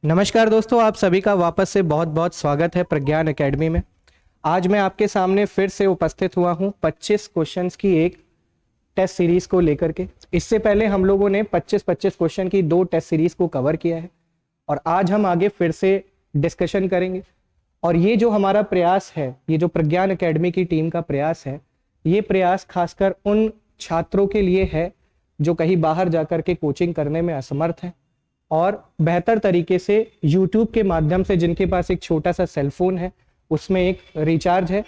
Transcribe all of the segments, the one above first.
नमस्कार दोस्तों, आप सभी का वापस से बहुत बहुत स्वागत है प्रज्ञान एकेडमी में। आज मैं आपके सामने फिर से उपस्थित हुआ हूं 25 क्वेश्चंस की एक टेस्ट सीरीज को लेकर के। इससे पहले हम लोगों ने 25 क्वेश्चन की 2 टेस्ट सीरीज को कवर किया है और आज हम आगे फिर से डिस्कशन करेंगे। और ये जो हमारा प्रयास है, ये जो प्रज्ञान एकेडमी की टीम का प्रयास है, ये प्रयास खासकर उन छात्रों के लिए है जो कहीं बाहर जाकर के कोचिंग करने में असमर्थ हैं और बेहतर तरीके से YouTube के माध्यम से, जिनके पास एक छोटा सा सेलफोन है, उसमें एक रिचार्ज है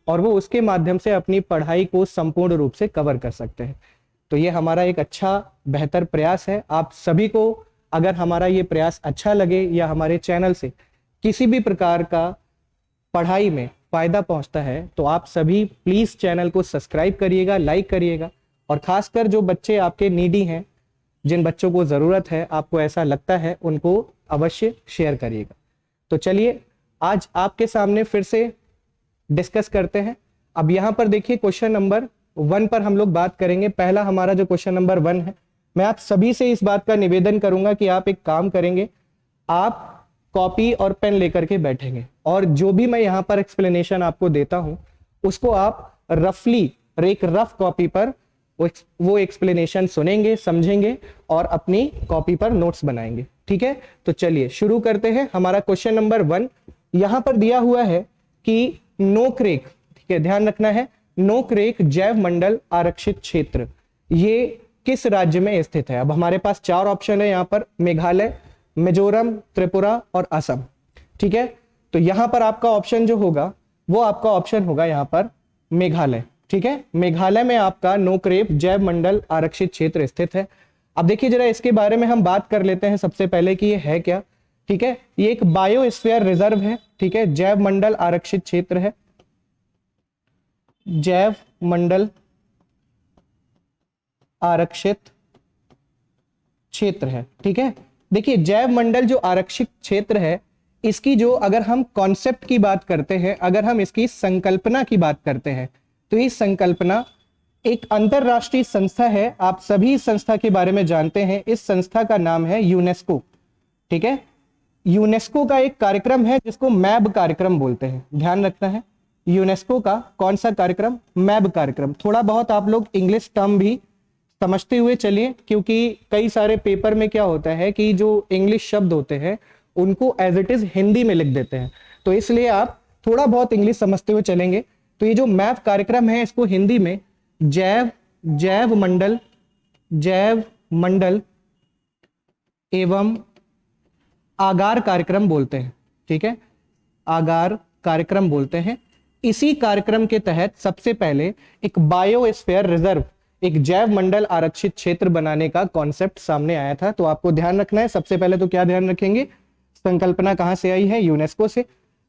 और वो उसके माध्यम से अपनी पढ़ाई को संपूर्ण रूप से कवर कर सकते हैं। तो ये हमारा एक अच्छा बेहतर प्रयास है। आप सभी को अगर हमारा ये प्रयास अच्छा लगे या हमारे चैनल से किसी भी प्रकार का पढ़ाई में फायदा पहुंचता है तो आप सभी प्लीज चैनल को सब्सक्राइब करिएगा, लाइक करिएगा और खासकर जो बच्चे आपके नीडी हैं, जिन बच्चों को जरूरत है, आपको ऐसा लगता है, उनको अवश्य शेयर करिएगा। तो चलिए आज आपके सामने फिर से डिस्कस करते हैं। अब यहाँ पर देखिए क्वेश्चन नंबर 1 पर हम लोग बात करेंगे। पहला हमारा जो क्वेश्चन नंबर 1 है, मैं आप सभी से इस बात का निवेदन करूंगा कि आप एक काम करेंगे, आप कॉपी और पेन लेकर के बैठेंगे और जो भी मैं यहाँ पर एक्सप्लेनेशन आपको देता हूं उसको आप रफली एक रफ कॉपी पर वो एक्सप्लेनेशन सुनेंगे, समझेंगे और अपनी कॉपी पर नोट्स बनाएंगे। ठीक है, तो चलिए शुरू करते हैं। हमारा क्वेश्चन नंबर 1 यहां पर दिया हुआ है कि नोकरेक, ठीक है, ध्यान रखना है, नोकरेक जैव मंडल आरक्षित क्षेत्र ये किस राज्य में स्थित है। अब हमारे पास 4 ऑप्शन है यहाँ पर, मेघालय, मिजोरम, त्रिपुरा और असम। ठीक है, तो यहां पर आपका ऑप्शन जो होगा वो आपका ऑप्शन होगा यहाँ पर मेघालय। ठीक है, मेघालय में आपका नोकरेक जैव मंडल आरक्षित क्षेत्र स्थित है। अब देखिए जरा इसके बारे में हम बात कर लेते हैं सबसे पहले कि ये है क्या। ठीक है, ये एक बायोस्फीयर रिजर्व है। ठीक है, जैव मंडल आरक्षित क्षेत्र है, जैव मंडल आरक्षित क्षेत्र है। ठीक है, देखिए जैव मंडल जो आरक्षित क्षेत्र है, इसकी जो अगर हम कॉन्सेप्ट की बात करते हैं, अगर हम इसकी संकल्पना की बात करते हैं, तो ये संकल्पना एक अंतरराष्ट्रीय संस्था है। आप सभी इस संस्था के बारे में जानते हैं। इस संस्था का नाम है यूनेस्को। ठीक है, यूनेस्को का एक कार्यक्रम है जिसको मैब कार्यक्रम बोलते हैं। ध्यान रखना है, यूनेस्को का कौन सा कार्यक्रम, मैब कार्यक्रम। थोड़ा बहुत आप लोग इंग्लिश टर्म भी समझते हुए चलिए, क्योंकि कई सारे पेपर में क्या होता है कि जो इंग्लिश शब्द होते हैं उनको एज इट इज हिंदी में लिख देते हैं, तो इसलिए आप थोड़ा बहुत इंग्लिश समझते हुए चलेंगे। तो ये जो मैप कार्यक्रम है इसको हिंदी में जैव मंडल एवं आगार कार्यक्रम बोलते हैं। ठीक है, आगार कार्यक्रम बोलते हैं। इसी कार्यक्रम के तहत सबसे पहले एक बायोस्फीयर रिजर्व, एक जैव मंडल आरक्षित क्षेत्र बनाने का कॉन्सेप्ट सामने आया था। तो आपको ध्यान रखना है, सबसे पहले तो क्या ध्यान रखेंगे, संकल्पना कहां से आई है, यूनेस्को से।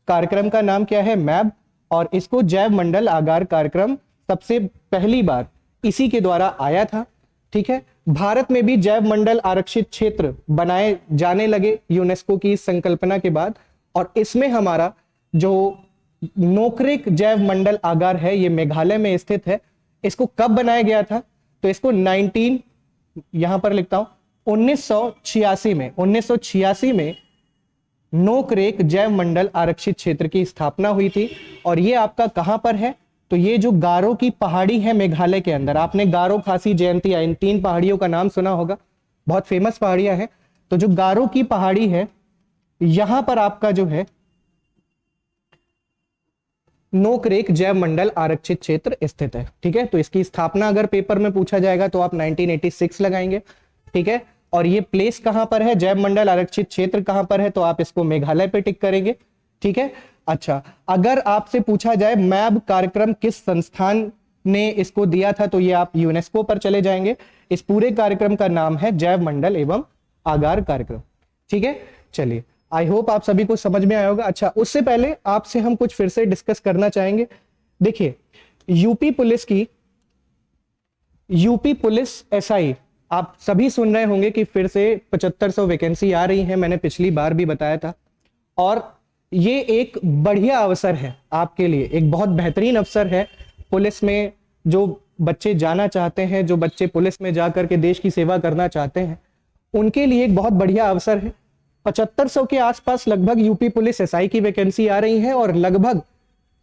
कार्यक्रम का नाम क्या है, मैब, और इसको जैव मंडल आगार कार्यक्रम सबसे पहली बार इसी के द्वारा आया था। ठीक है, भारत में भी जैव मंडल आरक्षित क्षेत्र बनाए जाने लगे यूनेस्को की इस संकल्पना के बाद। और इसमें हमारा जो नोकरेक जैव मंडल आगार है ये मेघालय में स्थित है। इसको कब बनाया गया था, तो इसको यहां पर लिखता हूं 1986 में नोकरेक जैव मंडल आरक्षित क्षेत्र की स्थापना हुई थी। और ये आपका कहां पर है, तो ये जो गारो की पहाड़ी है मेघालय के अंदर, आपने गारो, खासी, जयंतिया, इन 3 पहाड़ियों का नाम सुना होगा, बहुत फेमस पहाड़ियां हैं। तो जो गारो की पहाड़ी है यहां पर आपका जो है नोकरेक जैव मंडल आरक्षित क्षेत्र स्थित है। ठीक है, तो इसकी स्थापना अगर पेपर में पूछा जाएगा तो आप 1986 लगाएंगे। ठीक है, और ये प्लेस कहां पर है, जैव मंडल आरक्षित क्षेत्र कहां पर है, तो आप इसको मेघालय पे टिक करेंगे। ठीक है, अच्छा, अगर आपसे पूछा जाए मैब कार्यक्रम किस संस्थान ने इसको दिया था, तो ये आप यूनेस्को पर चले जाएंगे। इस पूरे कार्यक्रम का नाम है जैव मंडल एवं आगार कार्यक्रम। ठीक है, चलिए, आई होप आप सभी को समझ में आया होगा। अच्छा, उससे पहले आपसे हम कुछ फिर से डिस्कस करना चाहेंगे। देखिए यूपी पुलिस एसआई, आप सभी सुन रहे होंगे कि फिर से 7500 वैकेंसी आ रही है, मैंने पिछली बार भी बताया था। और ये एक बढ़िया अवसर है आपके लिए, एक बहुत बेहतरीन अवसर है। पुलिस में जो बच्चे जाना चाहते हैं, जो बच्चे पुलिस में जाकर के देश की सेवा करना चाहते हैं, उनके लिए एक बहुत बढ़िया अवसर है। 7500 के आसपास लगभग यूपी पुलिस एसआई की वैकेंसी आ रही है और लगभग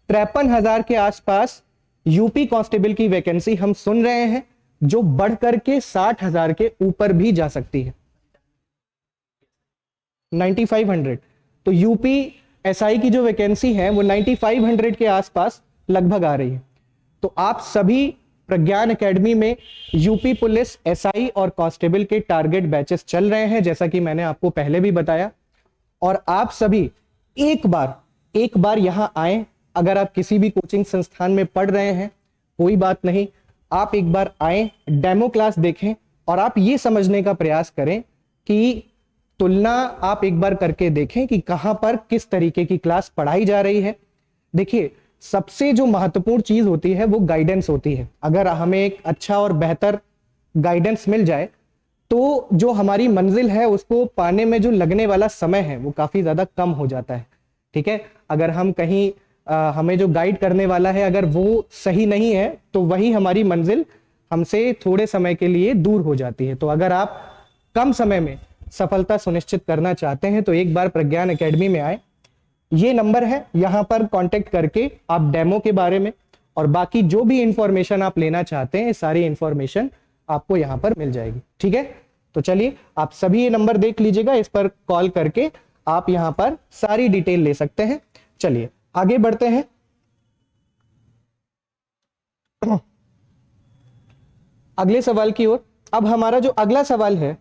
53,000 के आसपास यूपी कांस्टेबल की वैकेंसी हम सुन रहे हैं, जो बढ़कर के 60,000 के ऊपर भी जा सकती है। 9500, तो यूपी एसआई की जो वैकेंसी है वो 9500 के आसपास लगभग आ रही है। तो आप सभी प्रज्ञान एकेडमी में यूपी पुलिस एसआई और कांस्टेबल के टारगेट बैचेस चल रहे हैं, जैसा कि मैंने आपको पहले भी बताया। और आप सभी एक बार यहां आए। अगर आप किसी भी कोचिंग संस्थान में पढ़ रहे हैं, कोई बात नहीं, आप एक बार आए, डेमो क्लास देखें और आप ये समझने का प्रयास करें कि तुलना आप एक बार करके देखें कि कहां पर किस तरीके की क्लास पढ़ाई जा रही है। देखिए, सबसे जो महत्वपूर्ण चीज होती है वो गाइडेंस होती है। अगर हमें एक अच्छा और बेहतर गाइडेंस मिल जाए तो जो हमारी मंजिल है उसको पाने में जो लगने वाला समय है वो काफी ज्यादा कम हो जाता है। ठीक है, अगर हम कहीं हमें जो गाइड करने वाला है अगर वो सही नहीं है तो वही हमारी मंजिल हमसे थोड़े समय के लिए दूर हो जाती है। तो अगर आप कम समय में सफलता सुनिश्चित करना चाहते हैं तो एक बार प्रज्ञान एकेडमी में आए। ये नंबर है, यहां पर कांटेक्ट करके आप डेमो के बारे में और बाकी जो भी इंफॉर्मेशन आप लेना चाहते हैं सारी इंफॉर्मेशन आपको यहां पर मिल जाएगी। ठीक है, तो चलिए आप सभी ये नंबर देख लीजिएगा, इस पर कॉल करके आप यहां पर सारी डिटेल ले सकते हैं। चलिए आगे बढ़ते हैं। अगले सवाल की ओर। अब हमारा जो अगला सवाल है,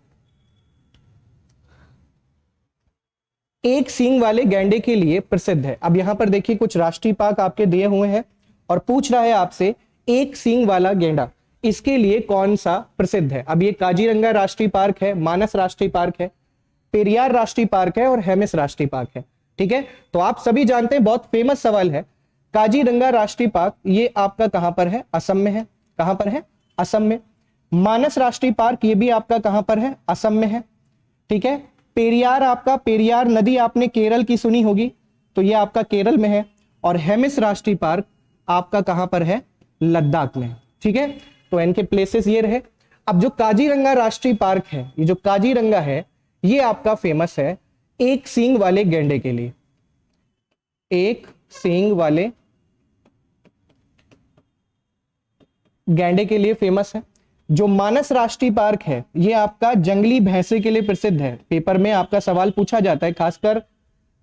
एक सींग वाले गैंडे के लिए प्रसिद्ध है। अब यहां पर देखिए कुछ राष्ट्रीय पार्क आपके दिए हुए हैं और पूछ रहा है आपसे एक सींग वाला गेंडा इसके लिए कौन सा प्रसिद्ध है। अब ये काजीरंगा राष्ट्रीय पार्क है, मानस राष्ट्रीय पार्क है, पेरियार राष्ट्रीय पार्क है और हेमिस राष्ट्रीय पार्क है। ठीक है, तो आप सभी जानते हैं, बहुत फेमस सवाल है। काजीरंगा राष्ट्रीय पार्क ये आपका कहां पर है? असम में है। कहां पर है? असम में। मानस राष्ट्रीय पार्क ये भी आपका कहां पर है? असम में है। ठीक है, पेरियार, आपका पेरियार नदी आपने केरल की सुनी होगी, तो ये आपका केरल में है। और हेमिस राष्ट्रीय पार्क आपका कहां पर है? लद्दाख में। ठीक है, तो इनके प्लेसेस ये रहे। अब जो काजीरंगा राष्ट्रीय पार्क है, ये जो काजीरंगा है ये आपका फेमस है एक सींग वाले गैंडे के लिए। एक सींग वाले गैंडे के लिए फेमस है। जो मानस राष्ट्रीय पार्क है ये आपका जंगली भैंसे के लिए प्रसिद्ध है। पेपर में आपका सवाल पूछा जाता है, खासकर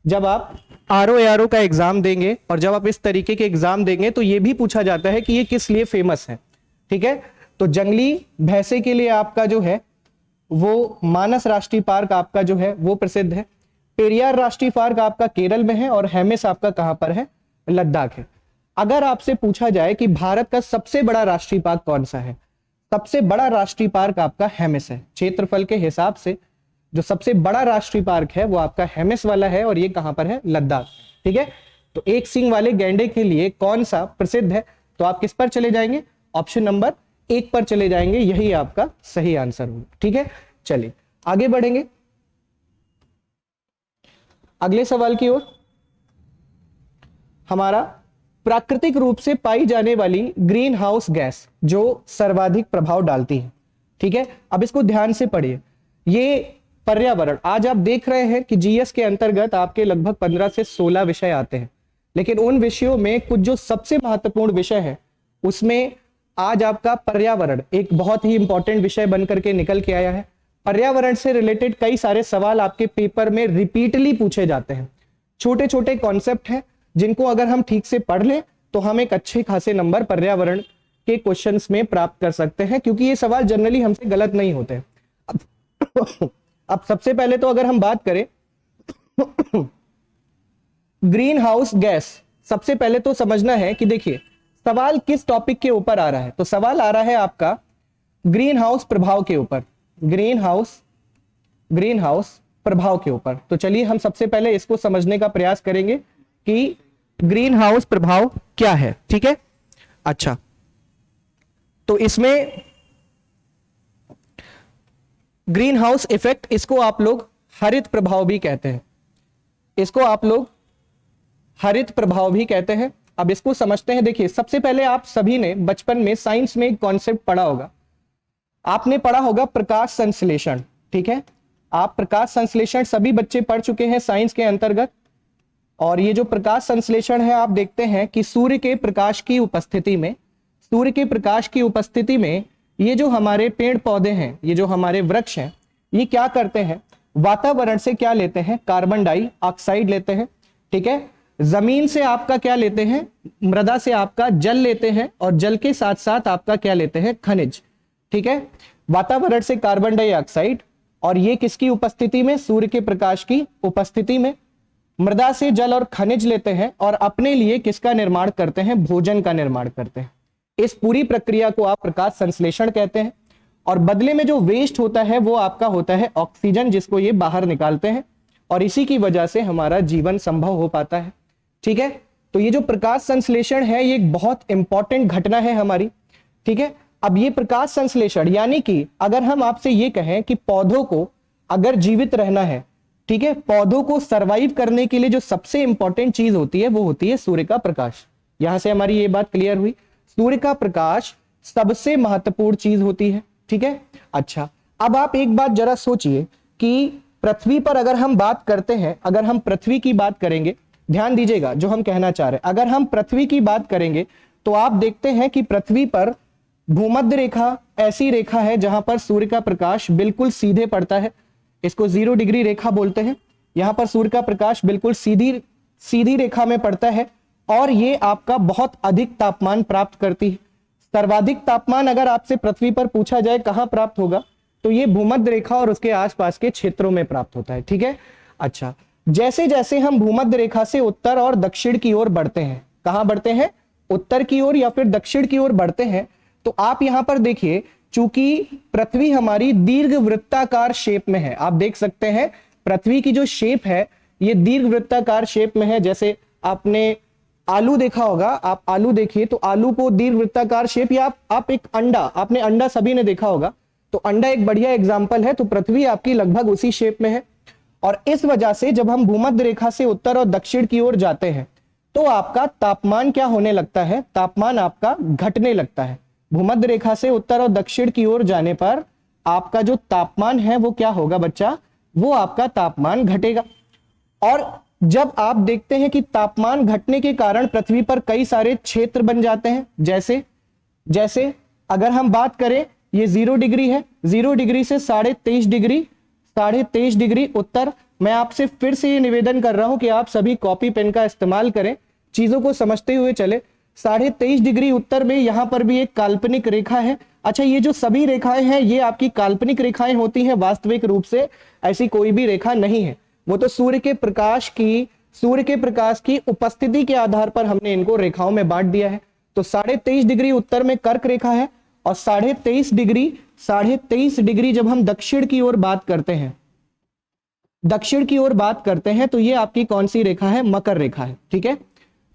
जब आप आरओ का एग्जाम देंगे और जब आप इस तरीके के एग्जाम देंगे तो ये भी पूछा जाता है कि ये किस लिए फेमस है। ठीक है, तो जंगली भैंसे के लिए आपका जो है वो मानस राष्ट्रीय पार्क आपका जो है वो प्रसिद्ध है। पेरियार राष्ट्रीय पार्क आपका केरल में है और हेमिस आपका कहां पर है? लद्दाख है। अगर आपसे पूछा जाए कि भारत का सबसे बड़ा राष्ट्रीय पार्क कौन सा है, सबसे बड़ा राष्ट्रीय पार्क आपका हेमिस है। क्षेत्रफल के हिसाब से जो सबसे बड़ा राष्ट्रीय पार्क है वो आपका हेमिस वाला है और ये कहां पर है? लद्दाख। ठीक है, तो एक सींग वाले गैंडे के लिए कौन सा प्रसिद्ध है? तो आप किस पर चले जाएंगे? ऑप्शन नंबर 1 पर चले जाएंगे, यही आपका सही आंसर होगा। ठीक है, चलिए आगे बढ़ेंगे अगले सवाल की ओर। हमारा प्राकृतिक रूप से पाई जाने वाली ग्रीन हाउस गैस जो सर्वाधिक प्रभाव डालती है। ठीक है, अब इसको ध्यान से पढ़िए। ये पर्यावरण, आज आप देख रहे हैं कि जीएस के अंतर्गत आपके लगभग 15 से 16 विषय आते हैं, लेकिन उन विषयों में कुछ जो सबसे महत्वपूर्ण विषय है उसमें आज आपका पर्यावरण एक बहुत ही इंपॉर्टेंट विषय बनकर के निकल के आया है। पर्यावरण से रिलेटेड कई सारे सवाल आपके पेपर में रिपीटली पूछे जाते हैं। छोटे छोटे कॉन्सेप्ट हैं जिनको अगर हम ठीक से पढ़ लें तो हम एक अच्छे खासे नंबर पर्यावरण के क्वेश्चंस में प्राप्त कर सकते हैं, क्योंकि ये सवाल जनरली हमसे गलत नहीं होते। अब सबसे पहले तो अगर हम बात करें ग्रीन हाउस गैस, सबसे पहले तो समझना है कि देखिए सवाल किस टॉपिक के ऊपर आ रहा है। तो सवाल आ रहा है आपका ग्रीन हाउस प्रभाव के ऊपर, ग्रीन हाउस प्रभाव के ऊपर। तो चलिए हम सबसे पहले इसको समझने का प्रयास करेंगे कि ग्रीन हाउस प्रभाव क्या है। ठीक है, अच्छा, तो इसमें ग्रीन हाउस इफेक्ट, इसको आप लोग हरित प्रभाव भी कहते हैं, इसको आप लोग हरित प्रभाव भी कहते हैं। अब इसको समझते हैं। देखिए सबसे पहले आप सभी ने बचपन में साइंस में एक कॉन्सेप्ट पढ़ा होगा, आपने पढ़ा होगा प्रकाश संश्लेषण। ठीक है, आप प्रकाश संश्लेषण सभी बच्चे पढ़ चुके हैं साइंस के अंतर्गत। और ये जो प्रकाश संश्लेषण है आप देखते हैं कि सूर्य के प्रकाश की उपस्थिति में, सूर्य के प्रकाश की उपस्थिति में ये जो हमारे पेड़ पौधे हैं, ये जो हमारे वृक्ष हैं, ये क्या करते हैं, वातावरण से क्या लेते हैं, कार्बन डाइऑक्साइड लेते हैं, ठीक है। जमीन से आपका क्या लेते हैं, मृदा से आपका जल लेते हैं, और जल के साथ साथ आपका क्या लेते हैं, खनिज, ठीक है। वातावरण से कार्बन डाइऑक्साइड, और ये किसकी उपस्थिति में, सूर्य के प्रकाश की उपस्थिति में। मृदा से जल और खनिज लेते हैं और अपने लिए किसका निर्माण करते हैं, भोजन का निर्माण करते हैं। इस पूरी प्रक्रिया को आप प्रकाश संश्लेषण कहते हैं। और बदले में जो वेस्ट होता है वो आपका होता है ऑक्सीजन, जिसको ये बाहर निकालते हैं, और इसी की वजह से हमारा जीवन संभव हो पाता है, ठीक है। तो ये जो प्रकाश संश्लेषण है ये एक बहुत इंपॉर्टेंट घटना है हमारी, ठीक है। अब ये प्रकाश संश्लेषण यानी कि अगर हम आपसे ये कहें कि पौधों को अगर जीवित रहना है, ठीक है, पौधों को सरवाइव करने के लिए जो सबसे इंपॉर्टेंट चीज होती है वो होती है सूर्य का प्रकाश। यहां से हमारी ये बात क्लियर हुई, सूर्य का प्रकाश सबसे महत्वपूर्ण चीज होती है, ठीक है। अच्छा, अब आप एक बात जरा सोचिए कि पृथ्वी पर अगर हम बात करते हैं, अगर हम पृथ्वी की बात करेंगे, ध्यान दीजिएगा जो हम कहना चाह रहे हैं, अगर हम पृथ्वी की बात करेंगे तो आप देखते हैं कि पृथ्वी पर भूमध्य रेखा ऐसी रेखा है जहां पर सूर्य का प्रकाश बिल्कुल सीधे पड़ता है, इसको 0 डिग्री रेखा बोलते हैं। यहां पर सूर्य का प्रकाश बिल्कुल सीधी रेखा में पड़ता है, और ये आपका बहुत अधिक तापमान प्राप्त करती है। सर्वाधिक तापमान अगर आपसे पृथ्वी पर पूछा जाए कहां प्राप्त होगा, तो ये भूमध्य रेखा और उसके आसपास के क्षेत्रों में प्राप्त होता है, ठीक है। अच्छा, जैसे जैसे हम भूमध्य रेखा से उत्तर और दक्षिण की ओर बढ़ते हैं, कहां बढ़ते हैं, उत्तर की ओर या फिर दक्षिण की ओर बढ़ते हैं, तो आप यहां पर देखिए, चूंकि पृथ्वी हमारी दीर्घ वृत्ताकार शेप में है, आप देख सकते हैं पृथ्वी की जो शेप है ये दीर्घ वृत्ताकार शेप में है। जैसे आपने आलू देखा होगा, आप आलू देखिए तो आलू को दीर्घ वृत्ताकार शेप, या आप एक अंडा, आपने अंडा सभी ने देखा होगा, तो अंडा एक बढ़िया एग्जाम्पल है। तो पृथ्वी आपकी लगभग उसी शेप में है, और इस वजह से जब हम भूमध्य रेखा से उत्तर और दक्षिण की ओर जाते हैं तो आपका तापमान क्या होने लगता है, तापमान आपका घटने लगता है। भूमध्य रेखा से उत्तर और दक्षिण की ओर जाने पर आपका जो तापमान है वो क्या होगा बच्चा, वो आपका तापमान घटेगा। और जब आप देखते हैं कि तापमान घटने के कारण पृथ्वी पर कई सारे क्षेत्र बन जाते हैं, जैसे अगर हम बात करें, ये 0 डिग्री है, 0 डिग्री से 23.5 डिग्री उत्तर। मैं आपसे फिर से ये निवेदन कर रहा हूं कि आप सभी कॉपी पेन का इस्तेमाल करें, चीजों को समझते हुए चले। 23.5 डिग्री उत्तर में यहां पर भी एक काल्पनिक रेखा है। अच्छा, ये जो सभी रेखाएं हैं ये आपकी काल्पनिक रेखाएं होती हैं, वास्तविक रूप से ऐसी कोई भी रेखा नहीं है, वो तो सूर्य के प्रकाश की उपस्थिति के आधार पर हमने इनको रेखाओं में बांट दिया है। तो 23.5 डिग्री उत्तर में कर्क रेखा है, और 23.5 डिग्री जब हम दक्षिण की ओर बात करते हैं, तो ये आपकी कौन सी रेखा है, मकर रेखा है, ठीक है,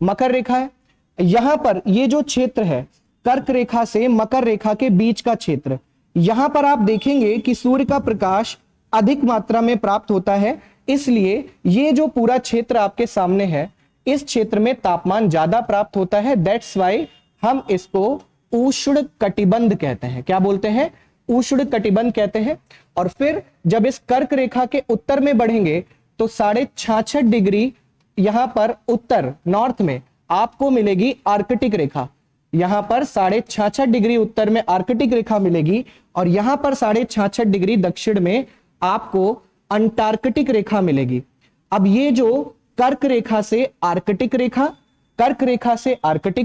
मकर रेखा है। यहां पर ये जो क्षेत्र है कर्क रेखा से मकर रेखा के बीच का क्षेत्र, यहां पर आप देखेंगे कि सूर्य का प्रकाश अधिक मात्रा में प्राप्त होता है, इसलिए ये जो पूरा क्षेत्र आपके सामने है, इस क्षेत्र में तापमान ज्यादा प्राप्त होता है। दैट्स वाई हम इसको उष्ण कटिबंध कहते हैं। क्या बोलते हैं, उष्ण कटिबंध कहते हैं। और फिर जब इस कर्क रेखा के उत्तर में बढ़ेंगे तो 66.5 डिग्री यहां पर उत्तर नॉर्थ में आपको मिलेगी आर्कटिक रेखा। यहां पर 66.5 डिग्री उत्तर में आर्कटिक रेखा मिलेगी, और यहां पर 66.5 डिग्री दक्षिण में आपको अंटार्कटिक रेखा मिलेगी। अब ये जो कर्क रेखा से आर्कटिक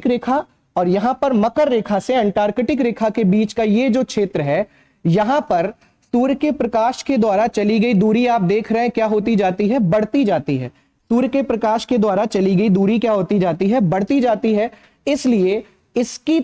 रेखा, और यहां पर मकर रेखा से अंटार्कटिक रेखा के बीच का ये जो क्षेत्र है, यहां पर सूर्य के प्रकाश के द्वारा चली गई दूरी आप देख रहे हैं क्या होती जाती है, बढ़ती जाती है। सूर्य के प्रकाश के द्वारा चली गई दूरी क्या होती जाती है, बढ़ती जाती है। इसलिए इसकी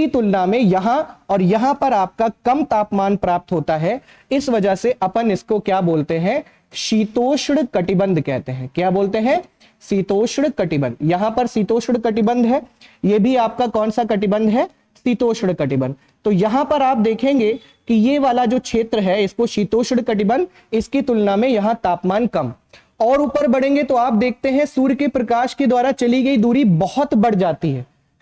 तुलना में यहां और यहां पर आपका कम तापमान प्राप्त होता है। इस वजह से अपन इसको क्या बोलते हैं, शीतोष्ण कटिबंध कहते हैं। क्या बोलते हैं, शीतोष्ण कटिबंध। यहां पर शीतोष्ण कटिबंध है, ये भी आपका कौन सा कटिबंध है, शीतोष्ण कटिबंध। तो यहां पर आप देखेंगे कि ये वाला जो क्षेत्र है इसको शीतोष्ण कटिबंध, इसकी तुलना में यहां तापमान कम। और ऊपर बढ़ेंगे तो आप देखते हैं सूर्य के प्रकाश के द्वारा चली गई दूरी बहुत बढ़ जाती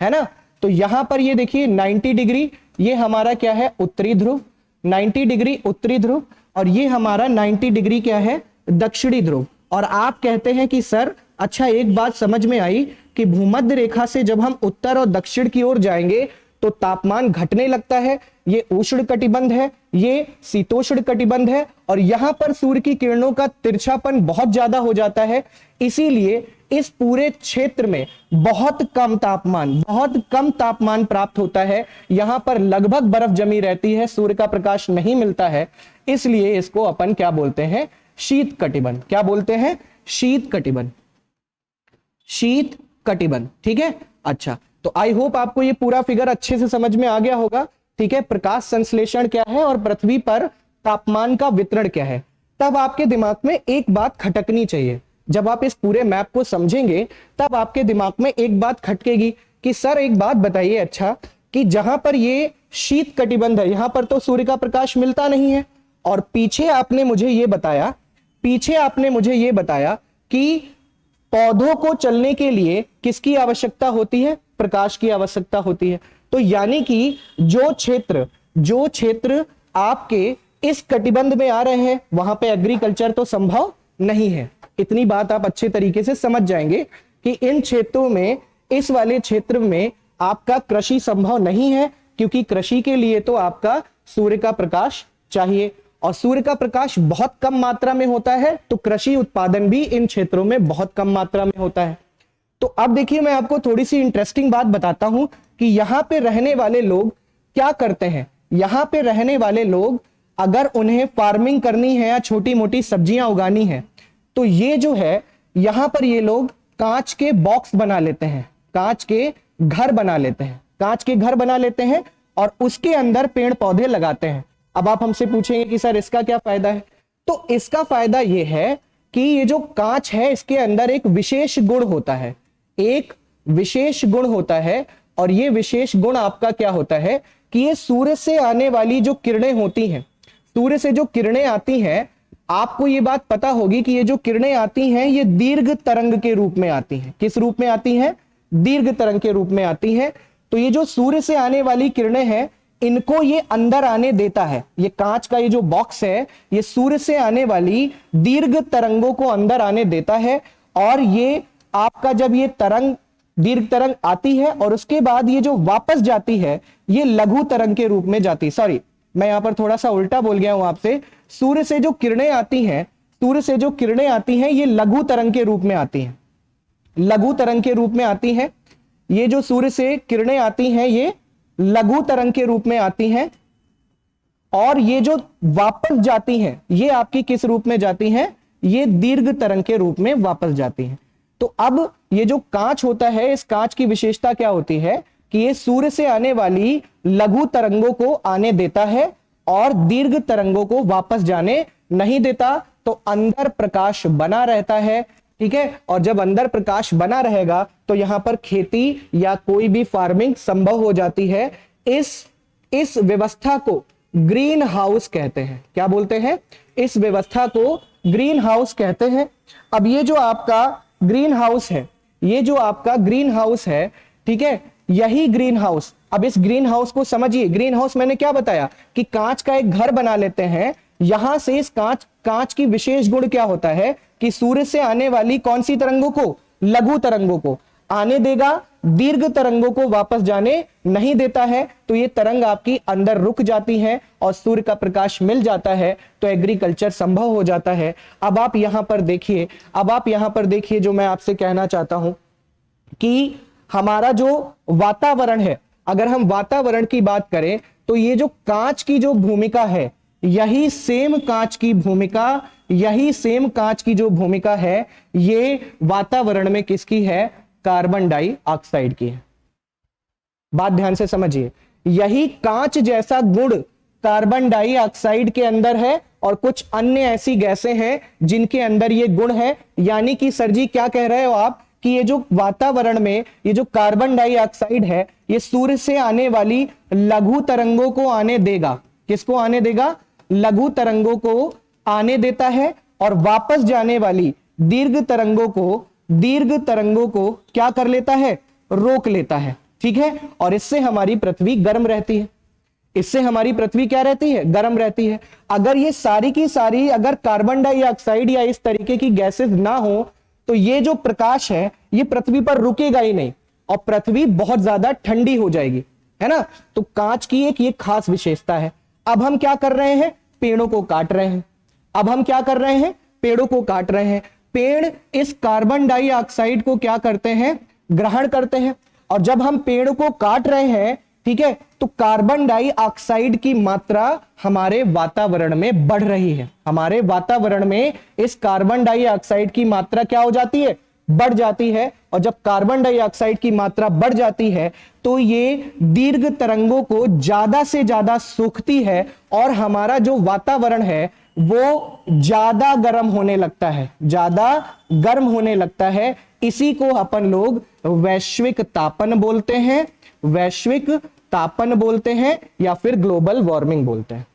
है ना। तो यहां पर ये देखिए 90 डिग्री, ये हमारा क्या है, उत्तरी ध्रुव, 90 डिग्री उत्तरी ध्रुव। और ये हमारा 90 डिग्री क्या है, दक्षिणी ध्रुव। और आप कहते हैं कि सर अच्छा एक बात समझ में आई कि भूमध्य रेखा से जब हम उत्तर और दक्षिण की ओर जाएंगे तो तापमान घटने लगता है, ये उष्ण कटिबंध है, ये शीतोष्ण कटिबंध है, और यहां पर सूर्य की किरणों का तिरछापन बहुत ज्यादा हो जाता है, इसीलिए इस पूरे क्षेत्र में बहुत कम तापमान प्राप्त होता है। यहां पर लगभग बर्फ जमी रहती है, सूर्य का प्रकाश नहीं मिलता है, इसलिए इसको अपन क्या बोलते हैं, शीत कटिबंध। क्या बोलते हैं, शीत कटिबंध, शीत कटिबंध। ठीक है, अच्छा तो आई होप आपको ये पूरा फिगर अच्छे से समझ में आ गया होगा। ठीक है, प्रकाश संश्लेषण क्या है और पृथ्वी पर तापमान का वितरण क्या है। तब आपके दिमाग में एक बात खटकनी चाहिए, जब आप इस पूरे मैप को समझेंगे तब आपके दिमाग में एक बात खटकेगी कि सर एक बात बताइए, अच्छा कि जहां पर ये शीत कटिबंध है यहां पर तो सूर्य का प्रकाश मिलता नहीं है, और पीछे आपने मुझे ये बताया कि पौधों को चलने के लिए किसकी आवश्यकता होती है, प्रकाश की आवश्यकता होती है। तो यानी कि जो क्षेत्र आपके इस कटिबंध में आ रहे हैं वहां पे एग्रीकल्चर तो संभव नहीं है। इतनी बात आप अच्छे तरीके से समझ जाएंगे कि इन क्षेत्रों में, इस वाले क्षेत्र में आपका कृषि संभव नहीं है, क्योंकि कृषि के लिए तो आपका सूर्य का प्रकाश चाहिए, और सूर्य का प्रकाश बहुत कम मात्रा में होता है, तो कृषि उत्पादन भी इन क्षेत्रों में बहुत कम मात्रा में होता है। तो अब देखिए मैं आपको थोड़ी सी इंटरेस्टिंग बात बताता हूं कि यहां पे रहने वाले लोग क्या करते हैं। यहां पे रहने वाले लोग अगर उन्हें फार्मिंग करनी है या छोटी मोटी सब्जियां उगानी है, तो ये जो है यहां पर ये लोग कांच के बॉक्स बना लेते हैं, कांच के घर बना लेते हैं और उसके अंदर पेड़ पौधे लगाते हैं। अब आप हमसे पूछेंगे कि सर इसका क्या फायदा है, तो इसका फायदा यह है कि ये जो कांच है इसके अंदर एक विशेष गुण होता है, और ये विशेष गुण आपका क्या होता है कि ये सूर्य से आने वाली जो किरणें होती हैं, सूर्य से जो किरणें आती हैं, आपको ये बात पता होगी कि ये जो किरणें आती हैं ये दीर्घ तरंग के रूप में आती हैं। किस रूप में आती हैं, दीर्घ तरंग के रूप में आती हैं। तो ये जो सूर्य से आने वाली किरणें हैं इनको ये अंदर आने देता है, ये कांच का ये जो बॉक्स है ये सूर्य से आने वाली दीर्घ तरंगों को अंदर आने देता है, और ये आपका जब ये दीर्घ तरंग आती है और उसके बाद ये जो वापस जाती है ये लघु तरंग के रूप में जाती है। सॉरी, मैं यहां पर थोड़ा सा उल्टा बोल गया हूं आपसे। सूर्य से जो किरणें आती हैं ये लघु तरंग के रूप में आती हैं, ये जो सूर्य से किरणें आती हैं ये लघु तरंग के रूप में आती हैं, और ये जो वापस जाती हैं ये आपकी किस रूप में जाती हैं, ये दीर्घ तरंग के रूप में वापस जाती हैं। तो अब ये जो कांच होता है, इस कांच की विशेषता क्या होती है कि ये सूर्य से आने वाली लघु तरंगों को आने देता है और दीर्घ तरंगों को वापस जाने नहीं देता, तो अंदर प्रकाश बना रहता है। ठीक है, और जब अंदर प्रकाश बना रहेगा तो यहां पर खेती या कोई भी फार्मिंग संभव हो जाती है। इस व्यवस्था को ग्रीन हाउस कहते हैं। क्या बोलते हैं, इस व्यवस्था को ग्रीन हाउस कहते हैं। अब ये जो आपका ग्रीन हाउस है, ठीक है, यही ग्रीन हाउस, अब इस ग्रीन हाउस को समझिए। ग्रीन हाउस मैंने क्या बताया कि कांच का एक घर बना लेते हैं, यहां से इस कांच की विशेष गुण क्या होता है कि सूर्य से आने वाली कौन सी तरंगों को, लघु तरंगों को आने देगा, दीर्घ तरंगों को वापस जाने नहीं देता है। तो ये तरंग आपकी अंदर रुक जाती है और सूर्य का प्रकाश मिल जाता है, तो एग्रीकल्चर संभव हो जाता है। अब आप यहां पर देखिए जो मैं आपसे कहना चाहता हूं कि हमारा जो वातावरण है, अगर हम वातावरण की बात करें तो ये जो कांच की जो भूमिका है, यही सेम कांच की जो भूमिका है ये वातावरण में किसकी है, कार्बन डाइऑक्साइड की है। बात ध्यान से समझिए, यही कांच जैसा गुण कार्बन डाइऑक्साइड के अंदर है और कुछ अन्य ऐसी गैसें हैं जिनके अंदर ये गुण है। यानी कि सर जी क्या कह रहे हो आप कि ये जो वातावरण में ये जो कार्बन डाइऑक्साइड है ये सूर्य से आने वाली लघु तरंगों को आने देगा। किसको आने देगा, लघु तरंगों को आने देता है, और वापस जाने वाली दीर्घ तरंगों को क्या कर लेता है, रोक लेता है। ठीक है, और इससे हमारी पृथ्वी गर्म रहती है। इससे हमारी पृथ्वी क्या रहती है, गर्म रहती है। अगर ये सारी की सारी अगर कार्बन डाइऑक्साइड या इस तरीके की गैसेस ना हो तो ये जो प्रकाश है ये पृथ्वी पर रुकेगा ही नहीं और पृथ्वी बहुत ज्यादा ठंडी हो जाएगी, है ना। तो कांच की एक ये खास विशेषता है। अब हम क्या कर रहे हैं, पेड़ों को काट रहे हैं। अब हम क्या कर रहे हैं, पेड़ों को काट रहे हैं। पेड़ इस कार्बन डाइऑक्साइड को क्या करते हैं, ग्रहण करते हैं। और जब हम पेड़ को काट रहे हैं, ठीक है, तो कार्बन डाइऑक्साइड की मात्रा हमारे वातावरण में बढ़ रही है। हमारे वातावरण में इस कार्बन डाइऑक्साइड की मात्रा क्या हो जाती है, बढ़ जाती है। और जब कार्बन डाइऑक्साइड की मात्रा बढ़ जाती है तो ये दीर्घ तरंगों को ज्यादा से ज्यादा सोखती है और हमारा जो वातावरण है वो ज्यादा गर्म होने लगता है, ज्यादा गर्म होने लगता है। इसी को अपन लोग वैश्विक तापन बोलते हैं, वैश्विक तापन बोलते हैं या फिर ग्लोबल वार्मिंग बोलते हैं।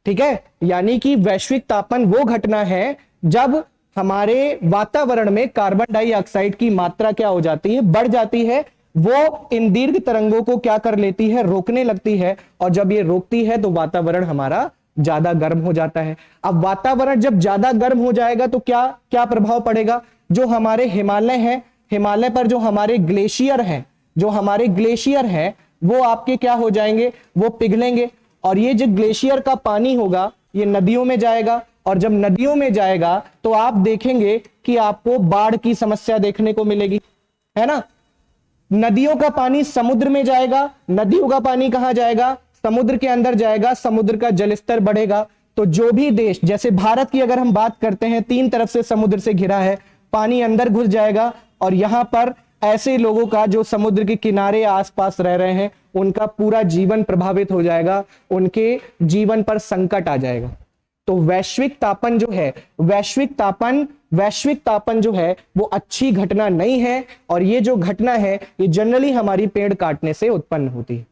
ठीक है, यानी कि वैश्विक तापन वो घटना है जब हमारे वातावरण में कार्बन डाइऑक्साइड की मात्रा क्या हो जाती है, बढ़ जाती है। वो इन दीर्घ तरंगों को क्या कर लेती है, रोकने लगती है। और जब ये रोकती है तो वातावरण हमारा ज्यादा गर्म हो जाता है। अब वातावरण जब ज्यादा गर्म हो जाएगा तो क्या क्या प्रभाव पड़ेगा, जो हमारे हिमालय हैं, हिमालय पर जो हमारे ग्लेशियर हैं, जो हमारे ग्लेशियर हैं वो आपके क्या हो जाएंगे, वो पिघलेंगे। और ये जो ग्लेशियर का पानी होगा ये नदियों में जाएगा। और जब नदियों में जाएगा तो आप देखेंगे कि आपको बाढ़ की समस्या देखने को मिलेगी, है ना। नदियों का पानी समुद्र में जाएगा, नदियों का पानी कहां जाएगा, समुद्र के अंदर जाएगा, समुद्र का जलस्तर बढ़ेगा। तो जो भी देश, जैसे भारत की अगर हम बात करते हैं, 3 तरफ से समुद्र से घिरा है, पानी अंदर घुस जाएगा और यहां पर ऐसे लोगों का जो समुद्र के किनारे आसपास रह रहे हैं उनका पूरा जीवन प्रभावित हो जाएगा, उनके जीवन पर संकट आ जाएगा। तो वैश्विक तापन जो है, वैश्विक तापन जो है वो अच्छी घटना नहीं है। और ये जो घटना है ये जनरली हमारी पेड़ काटने से उत्पन्न होती है।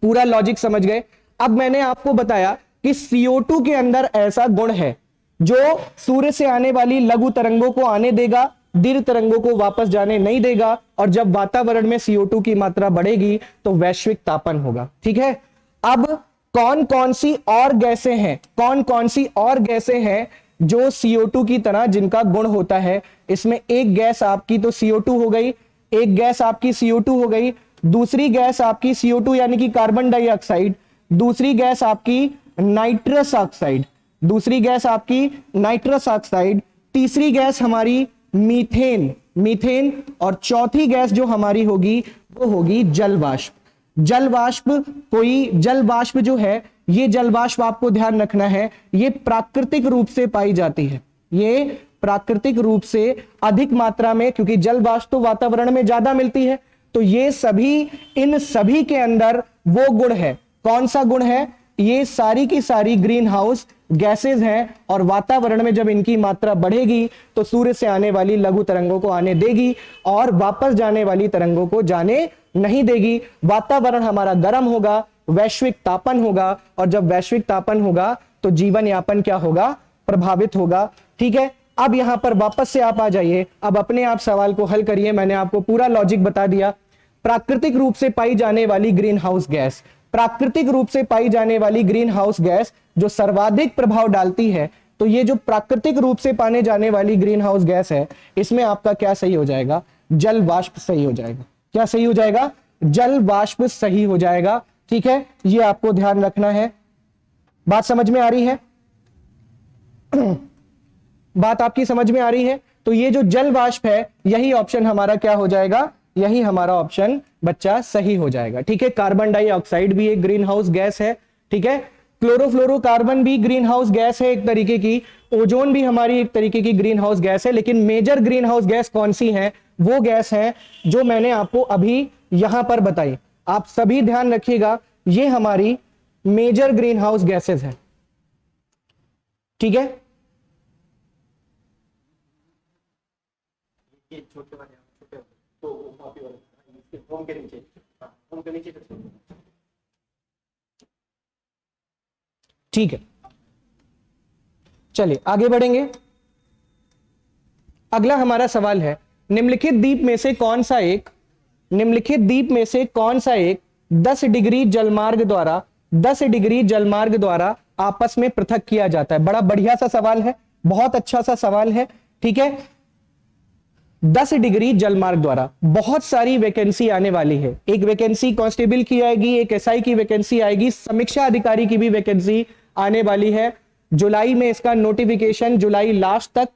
पूरा लॉजिक समझ गए। अब मैंने आपको बताया कि CO2 के अंदर ऐसा गुण है जो सूर्य से आने वाली लघु तरंगों को आने देगा, दीर्घ तरंगों को वापस जाने नहीं देगा। और जब वातावरण में CO2 की मात्रा बढ़ेगी तो वैश्विक तापन होगा। ठीक है, अब कौन कौन सी और गैसें हैं, कौन कौन सी और गैसें हैं जो CO2 की तरह जिनका गुण होता है। इसमें एक गैस आपकी तो CO2 हो गई, एक गैस आपकी CO2 हो गई, दूसरी गैस आपकी CO2 यानी कि कार्बन डाइऑक्साइड, दूसरी गैस आपकी नाइट्रस ऑक्साइड, दूसरी गैस आपकी नाइट्रस ऑक्साइड, तीसरी गैस हमारी मीथेन, मीथेन, और चौथी गैस जो हमारी होगी वो होगी जल वाष्प। जल वाष्प, कोई जल वाष्प जो है, ये जल वाष्प आपको ध्यान रखना है, ये प्राकृतिक रूप से पाई जाती है। ये प्राकृतिक रूप से अधिक मात्रा में, क्योंकि जल वाष्प तो वातावरण में ज्यादा मिलती है, तो ये सभी, इन सभी के अंदर वो गुण है। कौन सा गुण है, ये सारी की सारी ग्रीन हाउस गैसेज हैं। और वातावरण में जब इनकी मात्रा बढ़ेगी तो सूर्य से आने वाली लघु तरंगों को आने देगी और वापस जाने वाली तरंगों को जाने नहीं देगी। वातावरण हमारा गर्म होगा, वैश्विक तापन होगा। और जब वैश्विक तापन होगा तो जीवन यापन क्या होगा, प्रभावित होगा। ठीक है, अब यहां पर वापस से आप आ जाइए, अब अपने आप सवाल को हल करिए। मैंने आपको पूरा लॉजिक बता दिया। प्राकृतिक रूप से पाई जाने वाली ग्रीन हाउस गैस, प्राकृतिक रूप से पाई जाने वाली ग्रीन हाउस गैस जो सर्वाधिक प्रभाव डालती है, तो ये जो प्राकृतिक रूप से पाने जाने वाली ग्रीन हाउस गैस है, इसमें आपका क्या सही हो जाएगा, जल वाष्प सही हो जाएगा। क्या सही हो जाएगा, जल वाष्प सही हो जाएगा। ठीक है, ये आपको ध्यान रखना है। बात समझ में आ रही है? बात आपकी समझ में आ रही है? तो ये जो जल वाष्प है, यही ऑप्शन हमारा क्या हो जाएगा, यही हमारा ऑप्शन बच्चा सही हो जाएगा। ठीक है, कार्बन डाइऑक्साइड भी एक ग्रीन हाउस गैस है। ठीक है, क्लोरोफ्लोरोकार्बन भी ग्रीन हाउस गैस है एक तरीके की, ओजोन भी हमारी एक तरीके की ग्रीन हाउस गैस है। लेकिन मेजर ग्रीन हाउस गैस कौन सी है, वो गैस है जो मैंने आपको अभी यहां पर बताई। आप सभी ध्यान रखिएगा, ये हमारी मेजर ग्रीन हाउस गैसेज है। ठीक है, ये छोटे वाले तो होम के नीचे, होम के नीचे। ठीक है, चलिए आगे बढ़ेंगे। अगला हमारा सवाल है, निम्नलिखित द्वीप में से कौन सा एक, निम्नलिखित द्वीप में से कौन सा एक 10 डिग्री जलमार्ग द्वारा 10 डिग्री जलमार्ग द्वारा आपस में पृथक किया जाता है? बड़ा बढ़िया सा सवाल है, बहुत अच्छा सा सवाल है, ठीक है। 10 डिग्री जलमार्ग द्वारा बहुत सारी वैकेंसी आने वाली है। एक वैकेंसी कांस्टेबल की आएगी, एक एसआई की वैकेंसी आएगी, समीक्षा अधिकारी की भी वैकेंसी आने वाली है। जुलाई में इसका नोटिफिकेशन, जुलाई लास्ट तक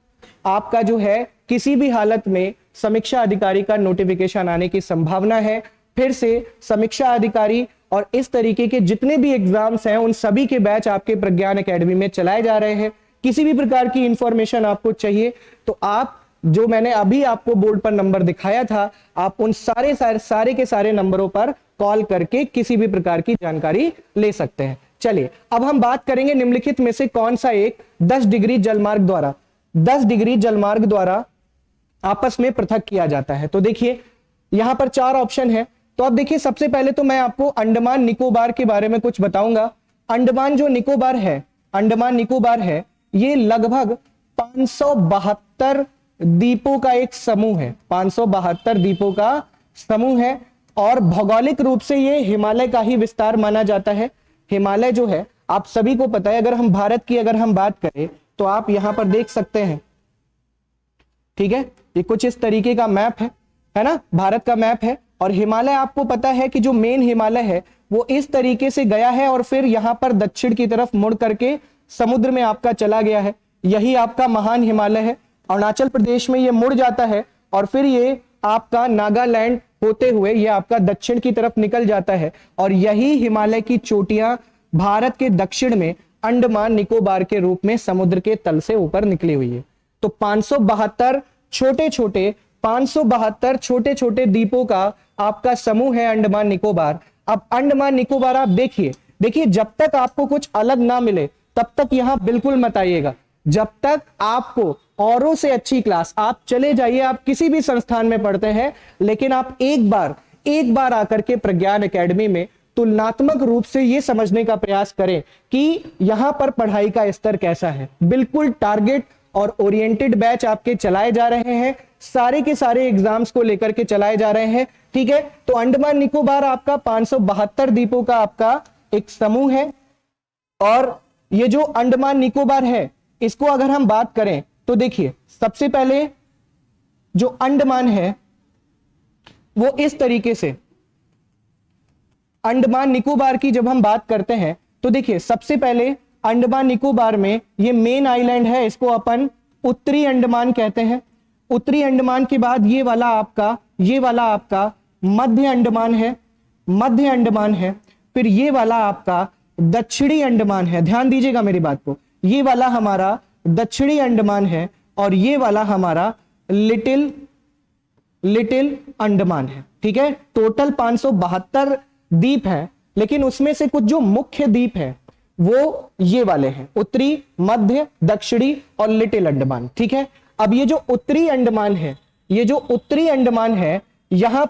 आपका जो है किसी भी हालत में समीक्षा अधिकारी का नोटिफिकेशन आने की संभावना है। फिर से समीक्षा अधिकारी और इस तरीके के जितने भी एग्जाम्स हैं उन सभी के बैच आपके प्रज्ञान एकेडमी में चलाए जा रहे हैं। किसी भी प्रकार की इंफॉर्मेशन आपको चाहिए तो आप, जो मैंने अभी आपको बोर्ड पर नंबर दिखाया था, आप उन सारे के सारे नंबरों पर कॉल करके किसी भी प्रकार की जानकारी ले सकते हैं। चलिए अब हम बात करेंगे निम्नलिखित में से कौन सा एक 10 डिग्री जलमार्ग द्वारा आपस में पृथक किया जाता है। तो देखिए यहां पर 4 ऑप्शन है। तो अब देखिए सबसे पहले तो मैं आपको अंडमान निकोबार के बारे में कुछ बताऊंगा। अंडमान निकोबार है, ये लगभग 572 द्वीपों का एक समूह है, 572 द्वीपों का समूह है और भौगोलिक रूप से ये हिमालय का ही विस्तार माना जाता है। हिमालय जो है आप सभी को पता है, अगर हम भारत की बात करें तो आप यहां पर देख सकते हैं, ठीक है, ये कुछ इस तरीके का मैप है ना, भारत का मैप है। और हिमालय आपको पता है कि जो मेन हिमालय है वो इस तरीके से गया है और फिर यहां पर दक्षिण की तरफ मुड़ करके समुद्र में आपका चला गया है। यही आपका महान हिमालय है। अरुणाचल प्रदेश में ये मुड़ जाता है और फिर ये आपका नागालैंड होते हुए ये आपका दक्षिण की तरफ निकल जाता है और यही हिमालय की चोटियां भारत के दक्षिण में अंडमान निकोबार के रूप में समुद्र के तल से ऊपर निकली हुई है। तो 572 छोटे छोटे द्वीपों का आपका समूह है अंडमान निकोबार। अब अंडमान निकोबार आप देखिए जब तक आपको कुछ अलग ना मिले तब तक यहां बिल्कुल मत आइएगा। जब तक आपको औरों से अच्छी क्लास, आप चले जाइए, आप किसी भी संस्थान में पढ़ते हैं, लेकिन आप एक बार आकर के प्रज्ञान एकेडमी में तुलनात्मक रूप से यह समझने का प्रयास करें कि यहां पर पढ़ाई का स्तर कैसा है। बिल्कुल टारगेट और ओरिएंटेड बैच आपके चलाए जा रहे हैं, सारे के सारे एग्जाम्स को लेकर के चलाए जा रहे हैं, ठीक है। तो अंडमान निकोबार आपका 572 द्वीपों का आपका एक समूह है और ये जो अंडमान निकोबार है इसको अगर हम बात करें तो देखिए सबसे पहले जो अंडमान है वो इस तरीके से, अंडमान निकोबार की जब हम बात करते हैं तो देखिए सबसे पहले अंडमान निकोबार में ये मेन आइलैंड है, इसको अपन उत्तरी अंडमान कहते हैं। उत्तरी अंडमान के बाद ये वाला आपका मध्य अंडमान है, फिर ये वाला आपका दक्षिणी अंडमान है। ध्यान दीजिएगा मेरी बात को, ये वाला हमारा दक्षिणी अंडमान है और ये वाला हमारा लिटिल अंडमान है, ठीक है। टोटल 572 द्वीप है, लेकिन उसमें से कुछ जो मुख्य द्वीप है वो ये वाले हैं, उत्तरी, मध्य, दक्षिणी और लिटिल अंडमान, ठीक है। अब ये जो उत्तरी अंडमान है, यहां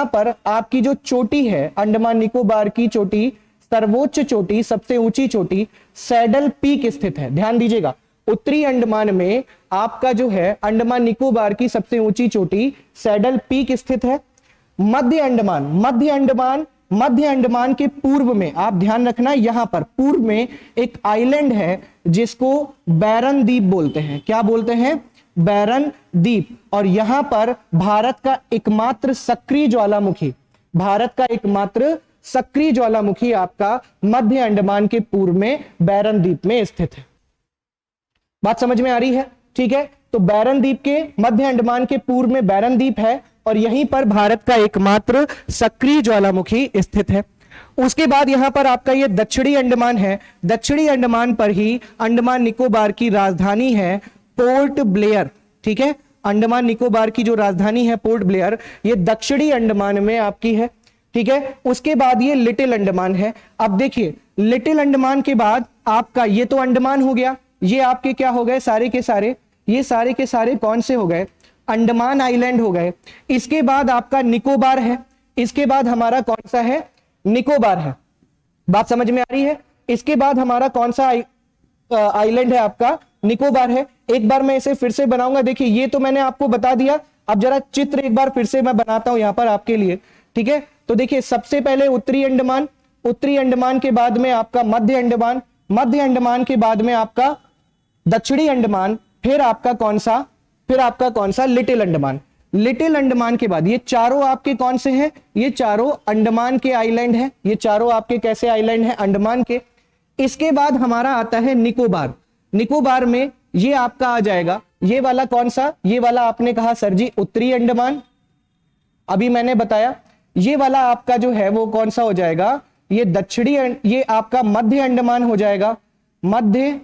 पर आपकी जो चोटी है अंडमान निकोबार की चोटी, सर्वोच्च चोटी, सबसे ऊंची चोटी सैडल पीक स्थित है। ध्यान दीजिएगा, उत्तरी अंडमान में आपका जो है अंडमान निकोबार की सबसे ऊंची चोटी सैडल पीक स्थित है। मध्य अंडमान के पूर्व में आप ध्यान रखना, यहां पर पूर्व में एक आइलैंड है जिसको बैरन द्वीप बोलते हैं। क्या बोलते हैं? बैरन द्वीप। और यहां पर भारत का एकमात्र सक्रिय ज्वालामुखी आपका मध्य अंडमान के पूर्व में बैरन द्वीप में स्थित है। बात समझ में आ रही है? ठीक है। तो बैरन द्वीप के मध्य अंडमान के पूर्व में बैरन द्वीप है और यहीं पर भारत का एकमात्र सक्रिय ज्वालामुखी स्थित है। उसके बाद यहां पर आपका ये दक्षिणी अंडमान है। दक्षिणी अंडमान पर ही अंडमान निकोबार की राजधानी है पोर्ट ब्लेयर, ठीक है। अंडमान निकोबार की जो राजधानी है पोर्ट ब्लेयर, ये दक्षिणी अंडमान में आपकी है, ठीक है। उसके बाद ये लिटिल अंडमान है। अब देखिए लिटिल अंडमान के बाद आपका ये तो अंडमान हो गया, ये आपके क्या हो गए सारे के सारे, ये सारे के सारे कौन से हो गए? अंडमान आइलैंड हो गए। इसके बाद आपका निकोबार है, इसके बाद हमारा कौन सा है? निकोबार है। बात समझ में आ रही है? इसके बाद हमारा कौन सा आइलैंड है? आपका निकोबार है। एक बार मैं इसे फिर से बनाऊंगा। देखिए ये तो मैंने आपको बता दिया, अब जरा चित्र एक बार फिर से मैं बनाता हूं यहां पर आपके लिए, ठीक है। तो देखिए सबसे पहले उत्तरी अंडमान, उत्तरी अंडमान के बाद में आपका मध्य अंडमान, मध्य अंडमान के बाद में आपका दक्षिणी अंडमान, फिर आपका कौन सा लिटिल अंडमान। लिटिल अंडमान के बाद ये चारों आपके कौन से हैं, ये चारों अंडमान के आइलैंड हैं, ये चारों आपके कैसे आइलैंड हैं, अंडमान के। इसके बाद हमारा आता है निकोबार। निकोबार में ये आपका आ जाएगा, ये वाला कौन सा, ये वाला आपने कहा सर जी उत्तरी अंडमान, अभी मैंने बताया। ये वाला आपका जो है वो कौन सा हो जाएगा, ये दक्षिणी, ये आपका मध्य अंडमान हो जाएगा, मध्य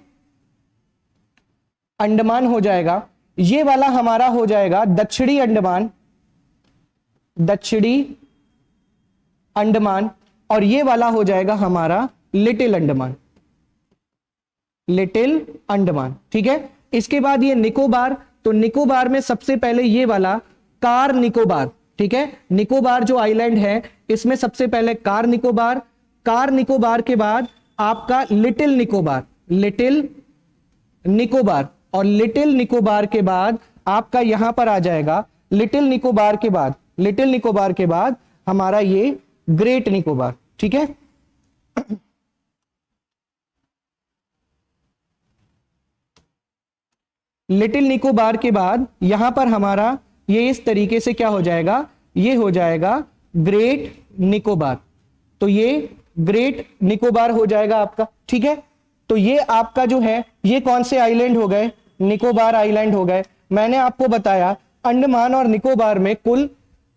अंडमान हो जाएगा। ये वाला हमारा हो जाएगा दक्षिणी अंडमान, दक्षिणी अंडमान, और ये वाला हो जाएगा हमारा लिटिल अंडमान, लिटिल अंडमान। ठीक है, इसके बाद ये निकोबार, तो निकोबार में सबसे पहले ये वाला कार निकोबार। ठीक है, निकोबार जो आइलैंड है इसमें सबसे पहले कार निकोबार, कार निकोबार के बाद आपका लिटिल निकोबार, लिटिल निकोबार, और लिटिल निकोबार के बाद आपका यहां पर आ जाएगा लिटिल निकोबार के बाद, लिटिल निकोबार के बाद हमारा ये ग्रेट निकोबार। ठीक है, लिटिल निकोबार के बाद यहां पर हमारा ये इस तरीके से क्या हो जाएगा, ये हो जाएगा ग्रेट निकोबार। तो ये ग्रेट निकोबार हो जाएगा आपका। ठीक है, तो ये आपका जो है ये कौन से आइलैंड हो गए, निकोबार आइलैंड हो गए। मैंने आपको बताया अंडमान और निकोबार में कुल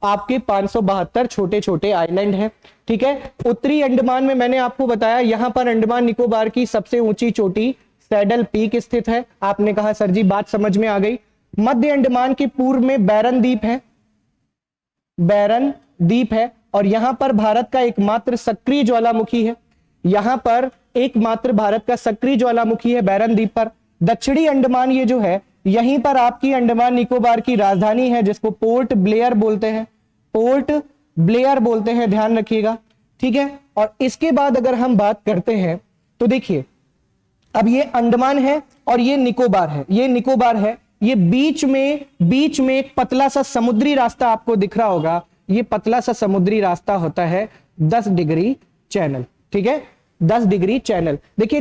आपके 572 छोटे छोटे आइलैंड हैं। ठीक है, उत्तरी अंडमान में मैंने आपको बताया यहां पर अंडमान निकोबार की सबसे ऊंची चोटी सैडल पीक स्थित है। आपने कहा सर जी बात समझ में आ गई। मध्य अंडमान के पूर्व में बैरन द्वीप है, बैरन द्वीप है, और यहां पर भारत का एकमात्र सक्रिय ज्वालामुखी है, यहां पर एकमात्र भारत का सक्रिय ज्वालामुखी है बैरन द्वीप पर। दक्षिणी अंडमान ये जो है यहीं पर आपकी अंडमान निकोबार की राजधानी है जिसको पोर्ट ब्लेयर बोलते हैं, पोर्ट ब्लेयर बोलते हैं, ध्यान रखिएगा। ठीक है, और इसके बाद अगर हम बात करते हैं तो देखिए अब ये अंडमान है और ये निकोबार है, ये निकोबार है, ये बीच में एक पतला सा समुद्री रास्ता आपको दिख रहा होगा, ये पतला सा समुद्री रास्ता होता है 10 डिग्री चैनल। ठीक है, 10 डिग्री चैनल। देखिए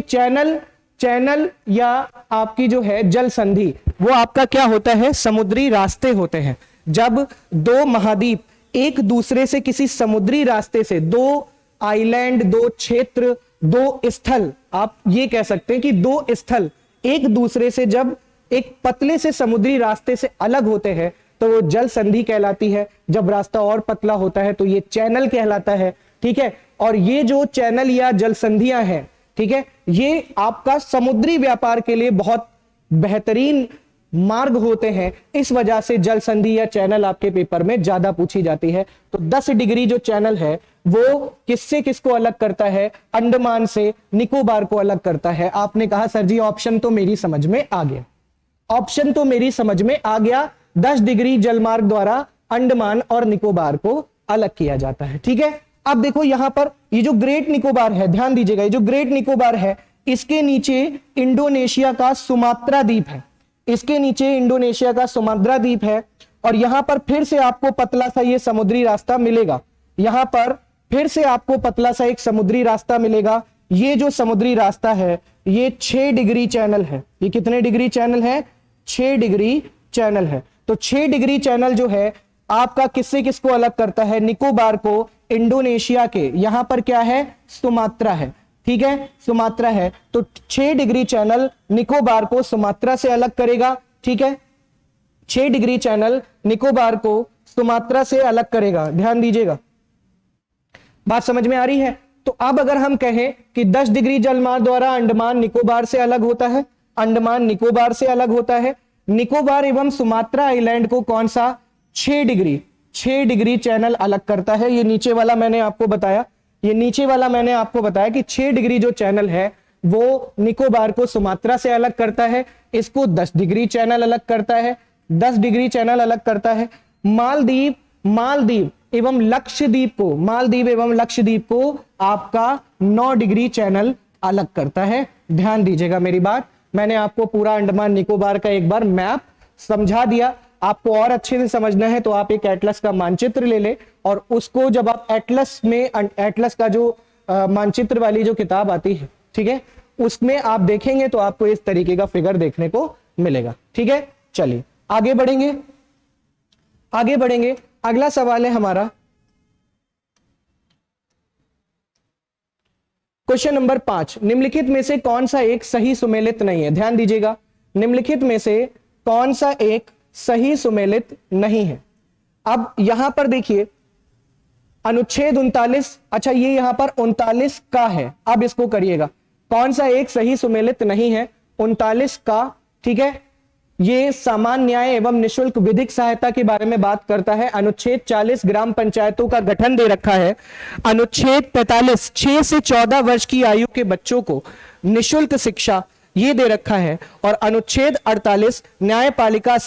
चैनल या आपकी जो है जल संधि वो आपका क्या होता है, समुद्री रास्ते होते हैं। जब दो महाद्वीप एक दूसरे से किसी समुद्री रास्ते से, दो आइलैंड, दो क्षेत्र, दो स्थल, आप ये कह सकते हैं कि दो स्थल एक दूसरे से जब एक पतले से समुद्री रास्ते से अलग होते हैं तो वो जल संधि कहलाती है। जब रास्ता और पतला होता है तो ये चैनल कहलाता है। ठीक है, और ये जो चैनल या जल संधियां हैं, ठीक है, ये आपका समुद्री व्यापार के लिए बहुत बेहतरीन मार्ग होते हैं। इस वजह से जल संधि या चैनल आपके पेपर में ज्यादा पूछी जाती है। तो 10 डिग्री जो चैनल है वो किससे किसको अलग करता है, अंडमान से निकोबार को अलग करता है। आपने कहा सर जी ऑप्शन तो मेरी समझ में आ गया, ऑप्शन तो मेरी समझ में आ गया। 10 डिग्री जलमार्ग द्वारा अंडमान और निकोबार को अलग किया जाता है। ठीक है, अब देखो यहां पर ये जो ग्रेट निकोबार है, ध्यान दीजिएगा, ये जो ग्रेट निकोबार है इसके नीचे इंडोनेशिया का सुमात्रा द्वीप है, इसके नीचे इंडोनेशिया का सुमात्रा द्वीप है, और यहां पर फिर से आपको पतला सा ये समुद्री रास्ता मिलेगा। यहां पर फिर से आपको पतला सा एक समुद्री रास्ता मिलेगा। ये जो समुद्री रास्ता है ये 6 डिग्री चैनल है। ये कितने डिग्री चैनल है, 6 डिग्री चैनल है। तो 6 डिग्री चैनल जो है आपका किससे किसको अलग करता है, निकोबार को इंडोनेशिया के, यहां पर क्या है, सुमात्रा है। ठीक है, सुमात्रा है, तो 6 डिग्री चैनल निकोबार को सुमात्रा से अलग करेगा। ठीक है, 6 डिग्री चैनल निकोबार को सुमात्रा से अलग करेगा, ध्यान दीजिएगा। बात समझ में आ रही है? तो अब अगर हम कहें कि 10 डिग्री जलमार्ग द्वारा अंडमान निकोबार से अलग होता है, अंडमान निकोबार से अलग होता है, निकोबार एवं सुमात्रा आइलैंड को कौन सा 6 डिग्री चैनल अलग करता है। ये नीचे वाला मैंने आपको बताया, ये नीचे वाला मैंने आपको बताया कि 6 डिग्री जो चैनल है वो निकोबार को सुमात्रा से अलग करता है, इसको 10 डिग्री चैनल अलग करता है, 10 डिग्री चैनल अलग करता है। मालदीव एवं लक्षद्वीप को, मालदीव एवं लक्षद्वीप को आपका 9 डिग्री चैनल अलग करता है। ध्यान दीजिएगा मेरी बात, मैंने आपको पूरा अंडमान निकोबार का एक बार मैप समझा दिया। आपको और अच्छे से समझना है तो आप एक एटलस का मानचित्र ले ले, और उसको जब आप एटलस में, एटलस का जो मानचित्र वाली जो किताब आती है, ठीक है, उसमें आप देखेंगे तो आपको इस तरीके का फिगर देखने को मिलेगा। ठीक है, चलिए आगे बढ़ेंगे, आगे बढ़ेंगे। अगला सवाल है हमारा क्वेश्चन नंबर 5, निम्नलिखित में से कौन सा एक सही सुमेलित नहीं है। ध्यान दीजिएगा, निम्नलिखित में से कौन सा एक सही सुमेलित नहीं है। अब यहां पर देखिए अनुच्छेद 39, अच्छा ये यहां पर 39 का है। अब इसको करिएगा, कौन सा एक सही सुमेलित नहीं है, 39 का। ठीक है, ये सामान्य न्याय एवं निशुल्क विधिक सहायता के बारे में बात करता है। अनुच्छेद 40 ग्राम पंचायतों का गठन दे रखा है। अनुच्छेद 45 6 से 14 वर्ष की आयु के बच्चों को निशुल्क शिक्षा ये दे रखा है। और अनुच्छेद 48 न्यायपालिका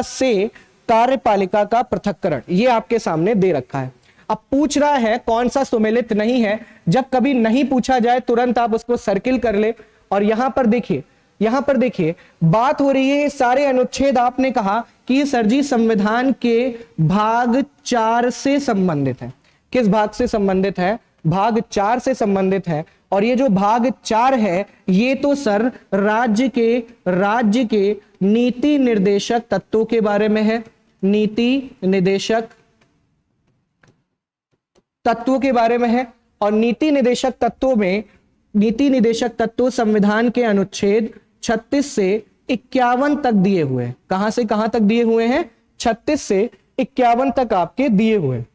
से कार्यपालिका का पृथक्करण ये आपके सामने दे रखा है। अब पूछ रहा है कौन सा सुमेलित नहीं है। जब कभी नहीं पूछा जाए तुरंत आप उसको सर्किल कर ले। और यहां पर देखिए, यहां पर देखिए बात हो रही है सारे अनुच्छेद, आपने कहा कि सर जी संविधान के भाग 4 से संबंधित है। किस भाग से संबंधित है? भाग 4 से संबंधित है। और ये जो भाग 4 है ये तो सर राज्य के नीति निर्देशक तत्वों के बारे में है, नीति निर्देशक तत्वों के बारे में है। और नीति निर्देशक तत्व संविधान के अनुच्छेद 36 से 51 तक दिए हुए हैं। कहां से कहां तक दिए हुए हैं? 36 से 51 तक आपके दिए हुए हैं।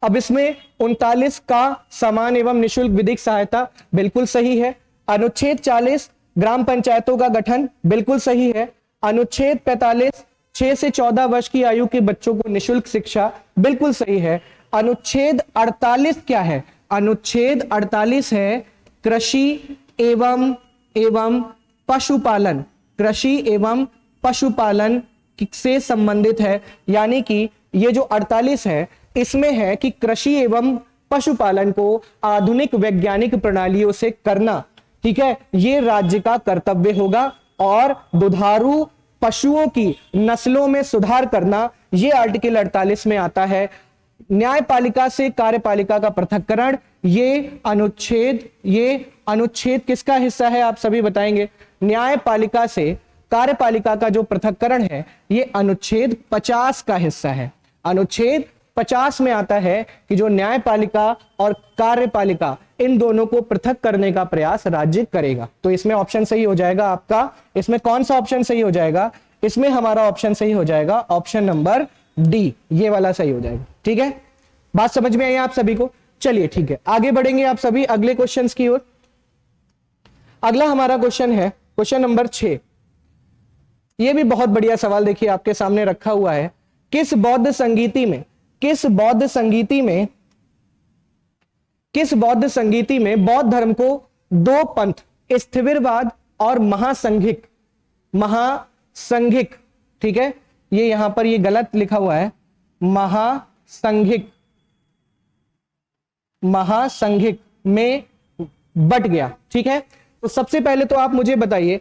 अब इसमें 39 का समान एवं निशुल्क विधिक सहायता बिल्कुल सही है। अनुच्छेद 40 ग्राम पंचायतों का गठन बिल्कुल सही है। अनुच्छेद 45 6 से 14 वर्ष की आयु के बच्चों को निशुल्क शिक्षा बिल्कुल सही है। अनुच्छेद 48 क्या है? अनुच्छेद 48 है कृषि एवं पशुपालन, कृषि एवं पशुपालन से संबंधित है। यानी कि ये जो 48 है इसमें है कि कृषि एवं पशुपालन को आधुनिक वैज्ञानिक प्रणालियों से करना, ठीक है, ये राज्य का कर्तव्य होगा। और दुधारू पशुओं की नस्लों में सुधार करना ये आर्टिकल 48 में आता है। न्यायपालिका से कार्यपालिका का पृथक्करण ये अनुच्छेद किसका हिस्सा है? आप सभी बताएंगे। न्यायपालिका से कार्यपालिका का जो पृथक्करण है ये अनुच्छेद 50 का हिस्सा है। अनुच्छेद 50 में आता है कि जो न्यायपालिका और कार्यपालिका इन दोनों को पृथक करने का प्रयास राज्य करेगा। तो इसमें ऑप्शन सही हो जाएगा आपका, इसमें कौन सा ऑप्शन सही हो जाएगा? इसमें हमारा ऑप्शन सही हो जाएगा ऑप्शन नंबर डी, ये वाला सही हो जाएगा। ठीक है, बात समझ में आई आप सभी को? चलिए ठीक है, आगे बढ़ेंगे आप सभी अगले क्वेश्चंस की ओर। अगला हमारा क्वेश्चन है क्वेश्चन नंबर 6। यह भी बहुत बढ़िया सवाल देखिए आपके सामने रखा हुआ है। किस बौद्ध संगीति में बौद्ध धर्म को दो पंथ, स्थिविरवाद और महासंघिक, ठीक है, ये यहां पर ये गलत लिखा हुआ है, महासंघिक में बट गया। ठीक है, तो सबसे पहले तो आप मुझे बताइए,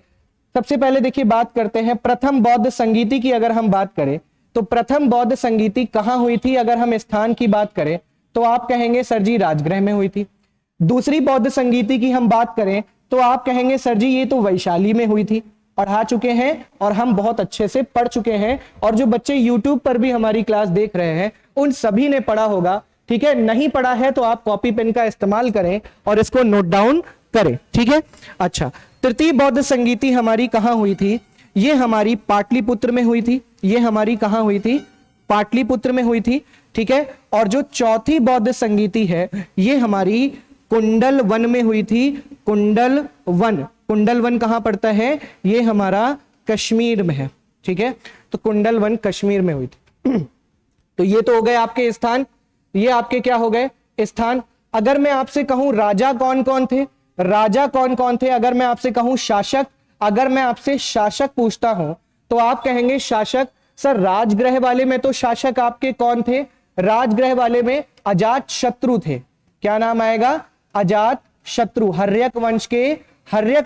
सबसे पहले देखिए बात करते हैं प्रथम बौद्ध संगीति की। अगर हम बात करें तो प्रथम बौद्ध संगीति कहां हुई थी? अगर हम स्थान की बात करें तो आप कहेंगे सर जी राजगृह में हुई थी। दूसरी बौद्ध संगीति की हम बात करें तो आप कहेंगे सर जी ये तो वैशाली में हुई थी। पढ़ा चुके हैं और हम बहुत अच्छे से पढ़ चुके हैं, और जो बच्चे YouTube पर भी हमारी क्लास देख रहे हैं उन सभी ने पढ़ा होगा। ठीक है, नहीं पढ़ा है तो आप कॉपी पेन का इस्तेमाल करें और इसको नोट डाउन करें। ठीक है, अच्छा, तृतीय बौद्ध संगीति हमारी कहां हुई थी? ये हमारी पाटलिपुत्र में हुई थी। ये हमारी कहां हुई थी? पाटलिपुत्र में हुई थी। ठीक है, और जो चौथी बौद्ध संगीति है ये हमारी कुंडल वन में हुई थी। कुंडल वन कहां पड़ता है? ये हमारा कश्मीर में है। ठीक है, तो कुंडल वन कश्मीर में हुई थी। तो ये तो हो गए आपके स्थान, ये आपके क्या हो गए? स्थान। अगर मैं आपसे कहूं राजा कौन कौन थे, अगर मैं आपसे कहूं शासक, अगर मैं आपसे शासक पूछता हूं तो आप कहेंगे शासक। सर राजगृह वाले में तो शासक आपके कौन थे? राजगृह वाले में अजात शत्रु थे। क्या नाम आएगा? अजात शत्रु। हर्यक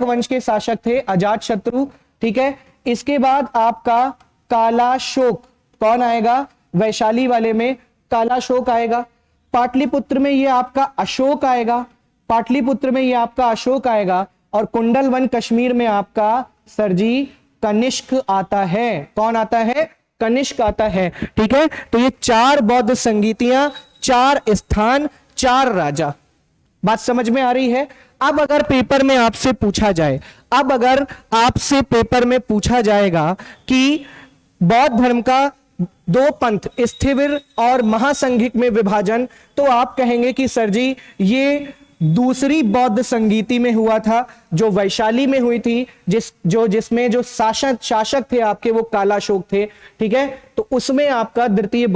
वंश के शासक थे अजात शत्रु। ठीक है, इसके बाद आपका कालाशोक। कौन आएगा? वैशाली वाले में कालाशोक आएगा। पाटलिपुत्र में ये आपका अशोक आएगा, पाटलिपुत्र में ये आपका अशोक आएगा। और कुंडलवन कश्मीर में आपका सर जी कनिष्क आता है। कौन आता है? कनिष्क आता है। ठीक है, तो ये 4 बौद्ध संगीतियां, 4 स्थान, 4 राजा। बात समझ में आ रही है? अब अगर पेपर में आपसे पूछा जाए, अब अगर आपसे पेपर में पूछा जाएगा कि बौद्ध धर्म का 2 पंथ स्थिविर और महासंघिक में विभाजन, तो आप कहेंगे कि सर जी ये दूसरी बौद्ध संगीति में हुआ था, जो वैशाली में हुई थी, जिसमें जो शासक थे आपके वो कालाशोक थे। ठीक है, तो उसमें आपका द्वितीय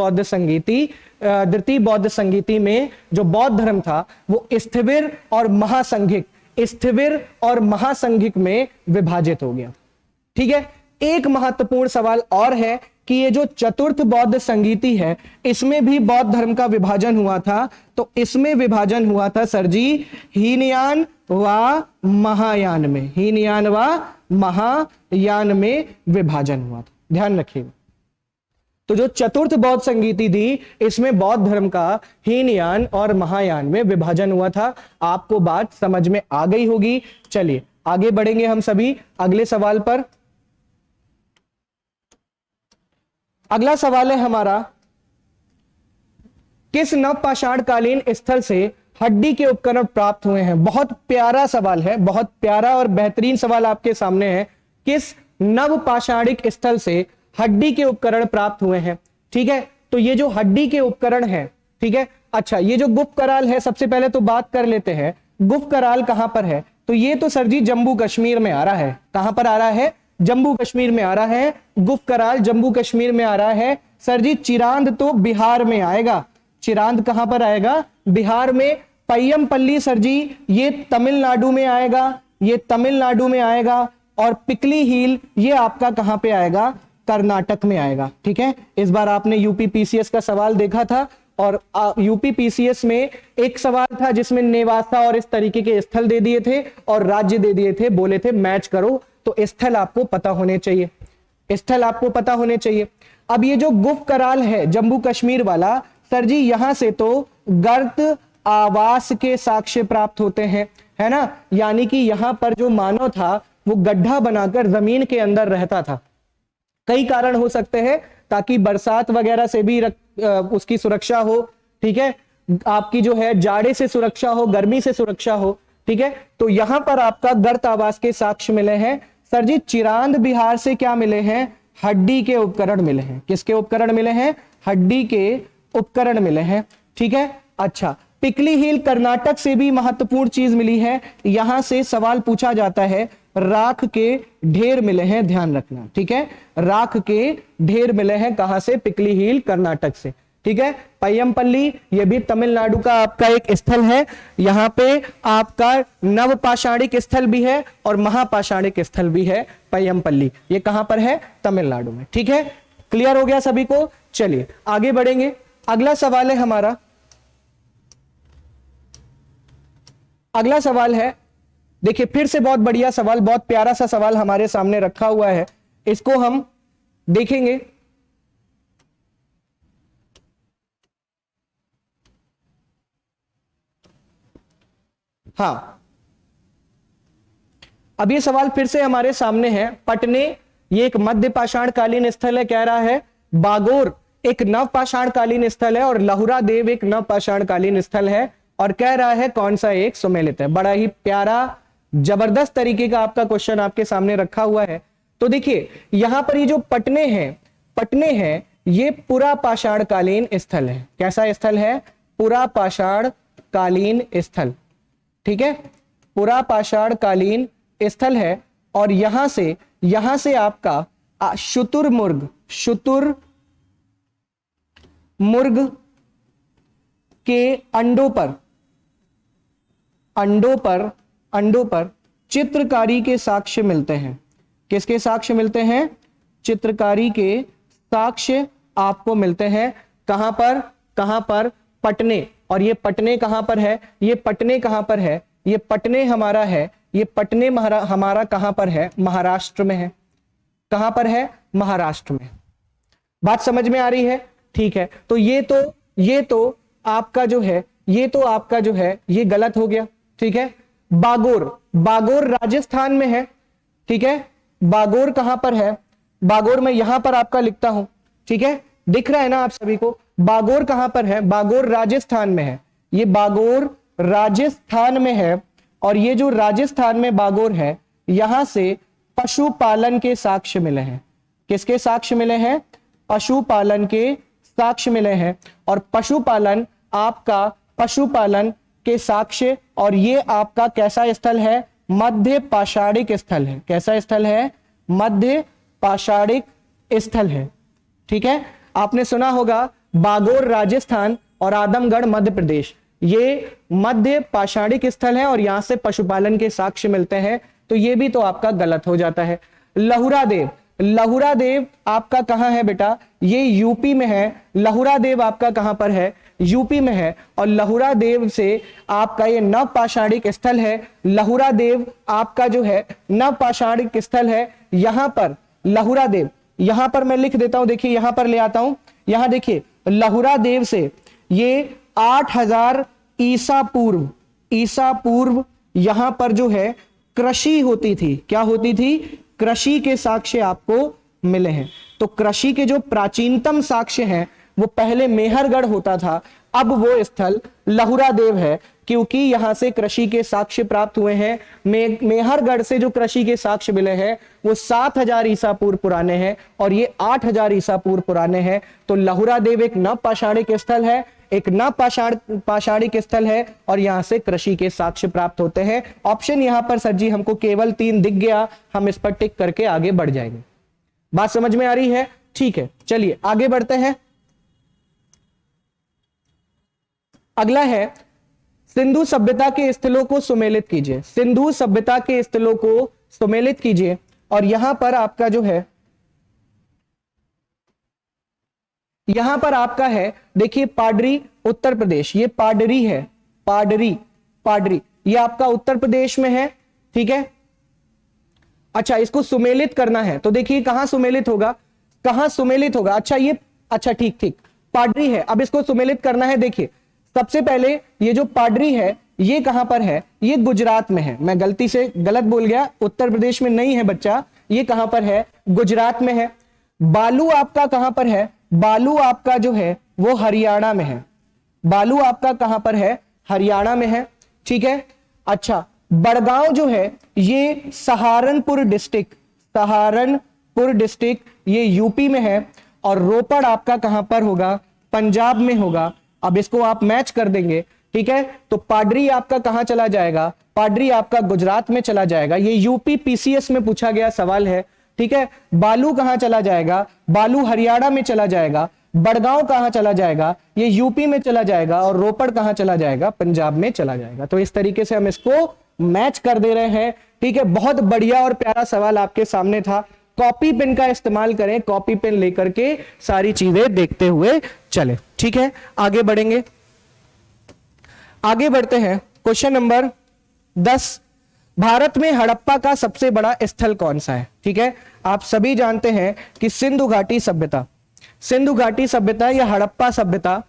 बौद्ध संगीति में जो बौद्ध धर्म था वो स्थिविर और महासंघिक में विभाजित हो गया। ठीक है, एक महत्वपूर्ण सवाल और है कि ये जो चतुर्थ बौद्ध संगीति है इसमें भी बौद्ध धर्म का विभाजन हुआ था। तो इसमें विभाजन हुआ था सर जी हीनयान व महायान में, हीनयान व महायान में विभाजन हुआ था। ध्यान रखिएगा। तो जो चतुर्थ बौद्ध संगीति थी इसमें बौद्ध धर्म का हीनयान और महायान में विभाजन हुआ था। आपको बात समझ में आ गई होगी। चलिए आगे बढ़ेंगे हम सभी अगले सवाल पर। अगला सवाल है हमारा, किस नवपाषाणकालीन स्थल से हड्डी के उपकरण प्राप्त हुए हैं? बहुत प्यारा सवाल है, बहुत प्यारा और बेहतरीन सवाल आपके सामने है। किस नवपाषाणिक स्थल से हड्डी के उपकरण प्राप्त हुए हैं? ठीक है, तो ये जो हड्डी के उपकरण है, ठीक है, अच्छा ये जो गुप्त कराल है, सबसे पहले तो बात कर लेते हैं गुप्त कराल कहां पर है। तो ये तो सर जी जम्मू कश्मीर में आ रहा है। कहां पर आ रहा है? जम्मू कश्मीर में आ रहा है। गुप्त कराल जम्मू कश्मीर में आ रहा है। सर जी चिरांद तो बिहार में आएगा। चिरांद कहां पर आएगा? बिहार में। पय्यमपल्ली सर जी ये तमिलनाडु में आएगा, ये तमिलनाडु में आएगा। और पिकली हिल ये आपका कहां पे आएगा? कर्नाटक में आएगा। ठीक है, इस बार आपने यूपी पीसीएस का सवाल देखा था और यूपी पीसीएस में एक सवाल था जिसमें नेवासा और इस तरीके के स्थल दे दिए थे और राज्य दे दिए थे, बोले थे मैच करो। तो स्थल आपको पता होने चाहिए, स्थल आपको पता होने चाहिए। अब ये जो गुप्त कराल है जम्मू कश्मीर वाला, सर जी यहां से तो गर्त आवास के साक्ष्य प्राप्त होते हैं, है ना। यानी कि यहां पर जो मानव था वो गड्ढा बनाकर जमीन के अंदर रहता था। कई कारण हो सकते हैं, ताकि बरसात वगैरह से भी उसकी सुरक्षा हो। ठीक है, आपकी जो है जाड़े से सुरक्षा हो, गर्मी से सुरक्षा हो। ठीक है, तो यहां पर आपका गर्त आवास के साक्ष्य मिले हैं। सर जी चिरांद बिहार से क्या मिले हैं? हड्डी के उपकरण मिले हैं। किसके उपकरण मिले हैं? हड्डी के उपकरण मिले हैं। ठीक है, अच्छा पिकली हिल कर्नाटक से भी महत्वपूर्ण चीज मिली है। यहां से सवाल पूछा जाता है, राख के ढेर मिले हैं, ध्यान रखना। ठीक है, राख के ढेर मिले हैं कहां से? पिकली हिल कर्नाटक से। ठीक है, पय्यमपल्ली ये भी तमिलनाडु का आपका एक स्थल है। यहां पे आपका नवपाषाणिक स्थल भी है और महापाषाणिक स्थल भी है। पय्यमपल्ली ये कहां पर है? तमिलनाडु में। ठीक है, क्लियर हो गया सभी को? चलिए आगे बढ़ेंगे। अगला सवाल है हमारा, अगला सवाल है, देखिए फिर से बहुत बढ़िया सवाल, बहुत प्यारा सा सवाल हमारे सामने रखा हुआ है, इसको हम देखेंगे। हाँ, अब ये सवाल फिर से हमारे सामने है। पटने ये एक मध्य पाषाण कालीन स्थल है, कह रहा है। बागोर एक नव पाषाण कालीन स्थल है और लहुरा देव एक नव पाषाण कालीन स्थल है। और कह रहा है कौन सा एक सुमेलित है। बड़ा ही प्यारा जबरदस्त तरीके का आपका क्वेश्चन आपके सामने रखा हुआ है। तो देखिए यहां पर ये जो पटने हैं ये पुरा पाषाण कालीन स्थल है। कैसा स्थल है? पुरा पाषाण कालीन स्थल। ठीक है, पुरा पाषाण कालीन स्थल है। और यहां से आपका शुतुरमुर्ग के अंडों पर चित्रकारी के साक्ष्य मिलते हैं। किसके साक्ष्य मिलते हैं? चित्रकारी के साक्ष्य आपको मिलते हैं। कहां पर? पटने। और ये पटने कहां पर है? ये पटने कहां पर है? ये पटने हमारा है। ये पटने हमारा कहां पर है? महाराष्ट्र में है। कहां पर है? महाराष्ट्र में। बात समझ में आ रही है? ठीक है, तो ये तो आपका जो है, ये तो आपका जो है ये गलत हो गया। ठीक है, बागोर, बागोर राजस्थान में है। ठीक है, बागोर कहां पर है? बागोर मैं यहां पर आपका लिखता हूं। ठीक है, दिख रहा है ना आप सभी को? बागोर कहां पर है? बागोर राजस्थान में है। ये बागोर राजस्थान में है, और ये जो राजस्थान में बागोर है, यहां से पशुपालन के साक्ष्य मिले हैं। किसके साक्ष्य मिले हैं? पशुपालन के साक्ष्य मिले हैं। और पशुपालन आपका, पशुपालन के साक्ष्य, और ये आपका कैसा स्थल है? मध्य पाषाणिक स्थल है। कैसा स्थल है? मध्य पाषाणिक स्थल है। ठीक है, आपने सुना होगा बागोर राजस्थान और आदमगढ़ मध्य प्रदेश, ये मध्य पाषाणिक स्थल है और यहां से पशुपालन के साक्ष्य मिलते हैं, तो ये भी तो आपका गलत हो जाता है। लहुरा देव, लहुरा देव आपका कहां है बेटा? ये यूपी में है। लहुरा देव आपका कहां पर है? यूपी में है। और लहुरा देव से आपका ये नव पाषाणिक स्थल है। लहुरा देव आपका जो है नव पाषाणिक स्थल है। यहां पर लहुरा देव, यहां पर मैं लिख देता हूं, देखिए यहां पर ले आता हूं। यहां देखिए लहुरा देव से ये 8000 ईसा पूर्व यहां पर जो है कृषि होती थी। क्या होती थी? कृषि के साक्ष्य आपको मिले हैं। तो कृषि के जो प्राचीनतम साक्ष्य हैं वो पहले मेहरगढ़ होता था, अब वो स्थल लहुरा देव है, क्योंकि यहां से कृषि के साक्ष्य प्राप्त हुए हैं। मेहरगढ़ से जो कृषि के साक्ष्य मिले हैं वो 7000 ईसा पूर्व पुराने हैं, और ये 8000 ईसा पूर्व पुराने हैं। तो लहुरा देव एक नव पाषाणिक स्थल है, एक नव पाषाणिक स्थल है, और यहां से कृषि के साक्ष्य प्राप्त होते हैं। ऑप्शन यहां पर सर जी हमको केवल 3 दिख गया, हम इस पर टिक करके आगे बढ़ जाएंगे। बात समझ में आ रही है? ठीक है, चलिए आगे बढ़ते हैं। अगला है सिंधु सभ्यता के स्थलों को सुमेलित कीजिए। सिंधु सभ्यता के स्थलों को सुमेलित कीजिए, और यहां पर आपका जो है, यहां पर आपका है, देखिए पाडरी उत्तर प्रदेश, ये पाडरी है, पाडरी ये आपका उत्तर प्रदेश में है। ठीक है, अच्छा इसको सुमेलित करना है, तो देखिए कहां सुमेलित होगा, कहां सुमेलित होगा? अच्छा ये, अच्छा ठीक पाडरी है। अब इसको सुमेलित करना है। देखिए सबसे पहले ये जो पाडरी है ये कहां पर है? ये गुजरात में है। मैं गलती से गलत बोल गया, उत्तर प्रदेश में नहीं है बच्चा, ये कहां पर है? गुजरात में है। बालू आपका कहां पर है? बालू आपका जो है वो हरियाणा में है। बालू आपका कहां पर है? हरियाणा में है। ठीक है, अच्छा बड़गांव जो है ये सहारनपुर डिस्ट्रिक्ट ये यूपी में है, और रोपड़ आपका कहां पर होगा? पंजाब में होगा। अब इसको आप मैच कर देंगे। ठीक है, तो पाडरी आपका कहां चला जाएगा? पाडरी आपका गुजरात में चला जाएगा। ये यूपी पीसीएस में पूछा गया सवाल है। ठीक है, बालू कहां चला जाएगा? बालू हरियाणा में चला जाएगा। बड़गांव कहां चला जाएगा? ये यूपी में चला जाएगा। और रोपड़ कहां चला जाएगा? पंजाब में चला जाएगा। तो इस तरीके से हम इसको मैच कर दे रहे हैं। ठीक है, बहुत बढ़िया और प्यारा सवाल आपके सामने था। कॉपी पेन का इस्तेमाल करें, कॉपी पेन लेकर के सारी चीजें देखते हुए चले। ठीक है, आगे बढ़ेंगे, आगे बढ़ते हैं। क्वेश्चन नंबर 10, भारत में हड़प्पा का सबसे बड़ा स्थल कौन सा है? ठीक है, आप सभी जानते हैं कि सिंधु घाटी सभ्यता या हड़प्पा सभ्यता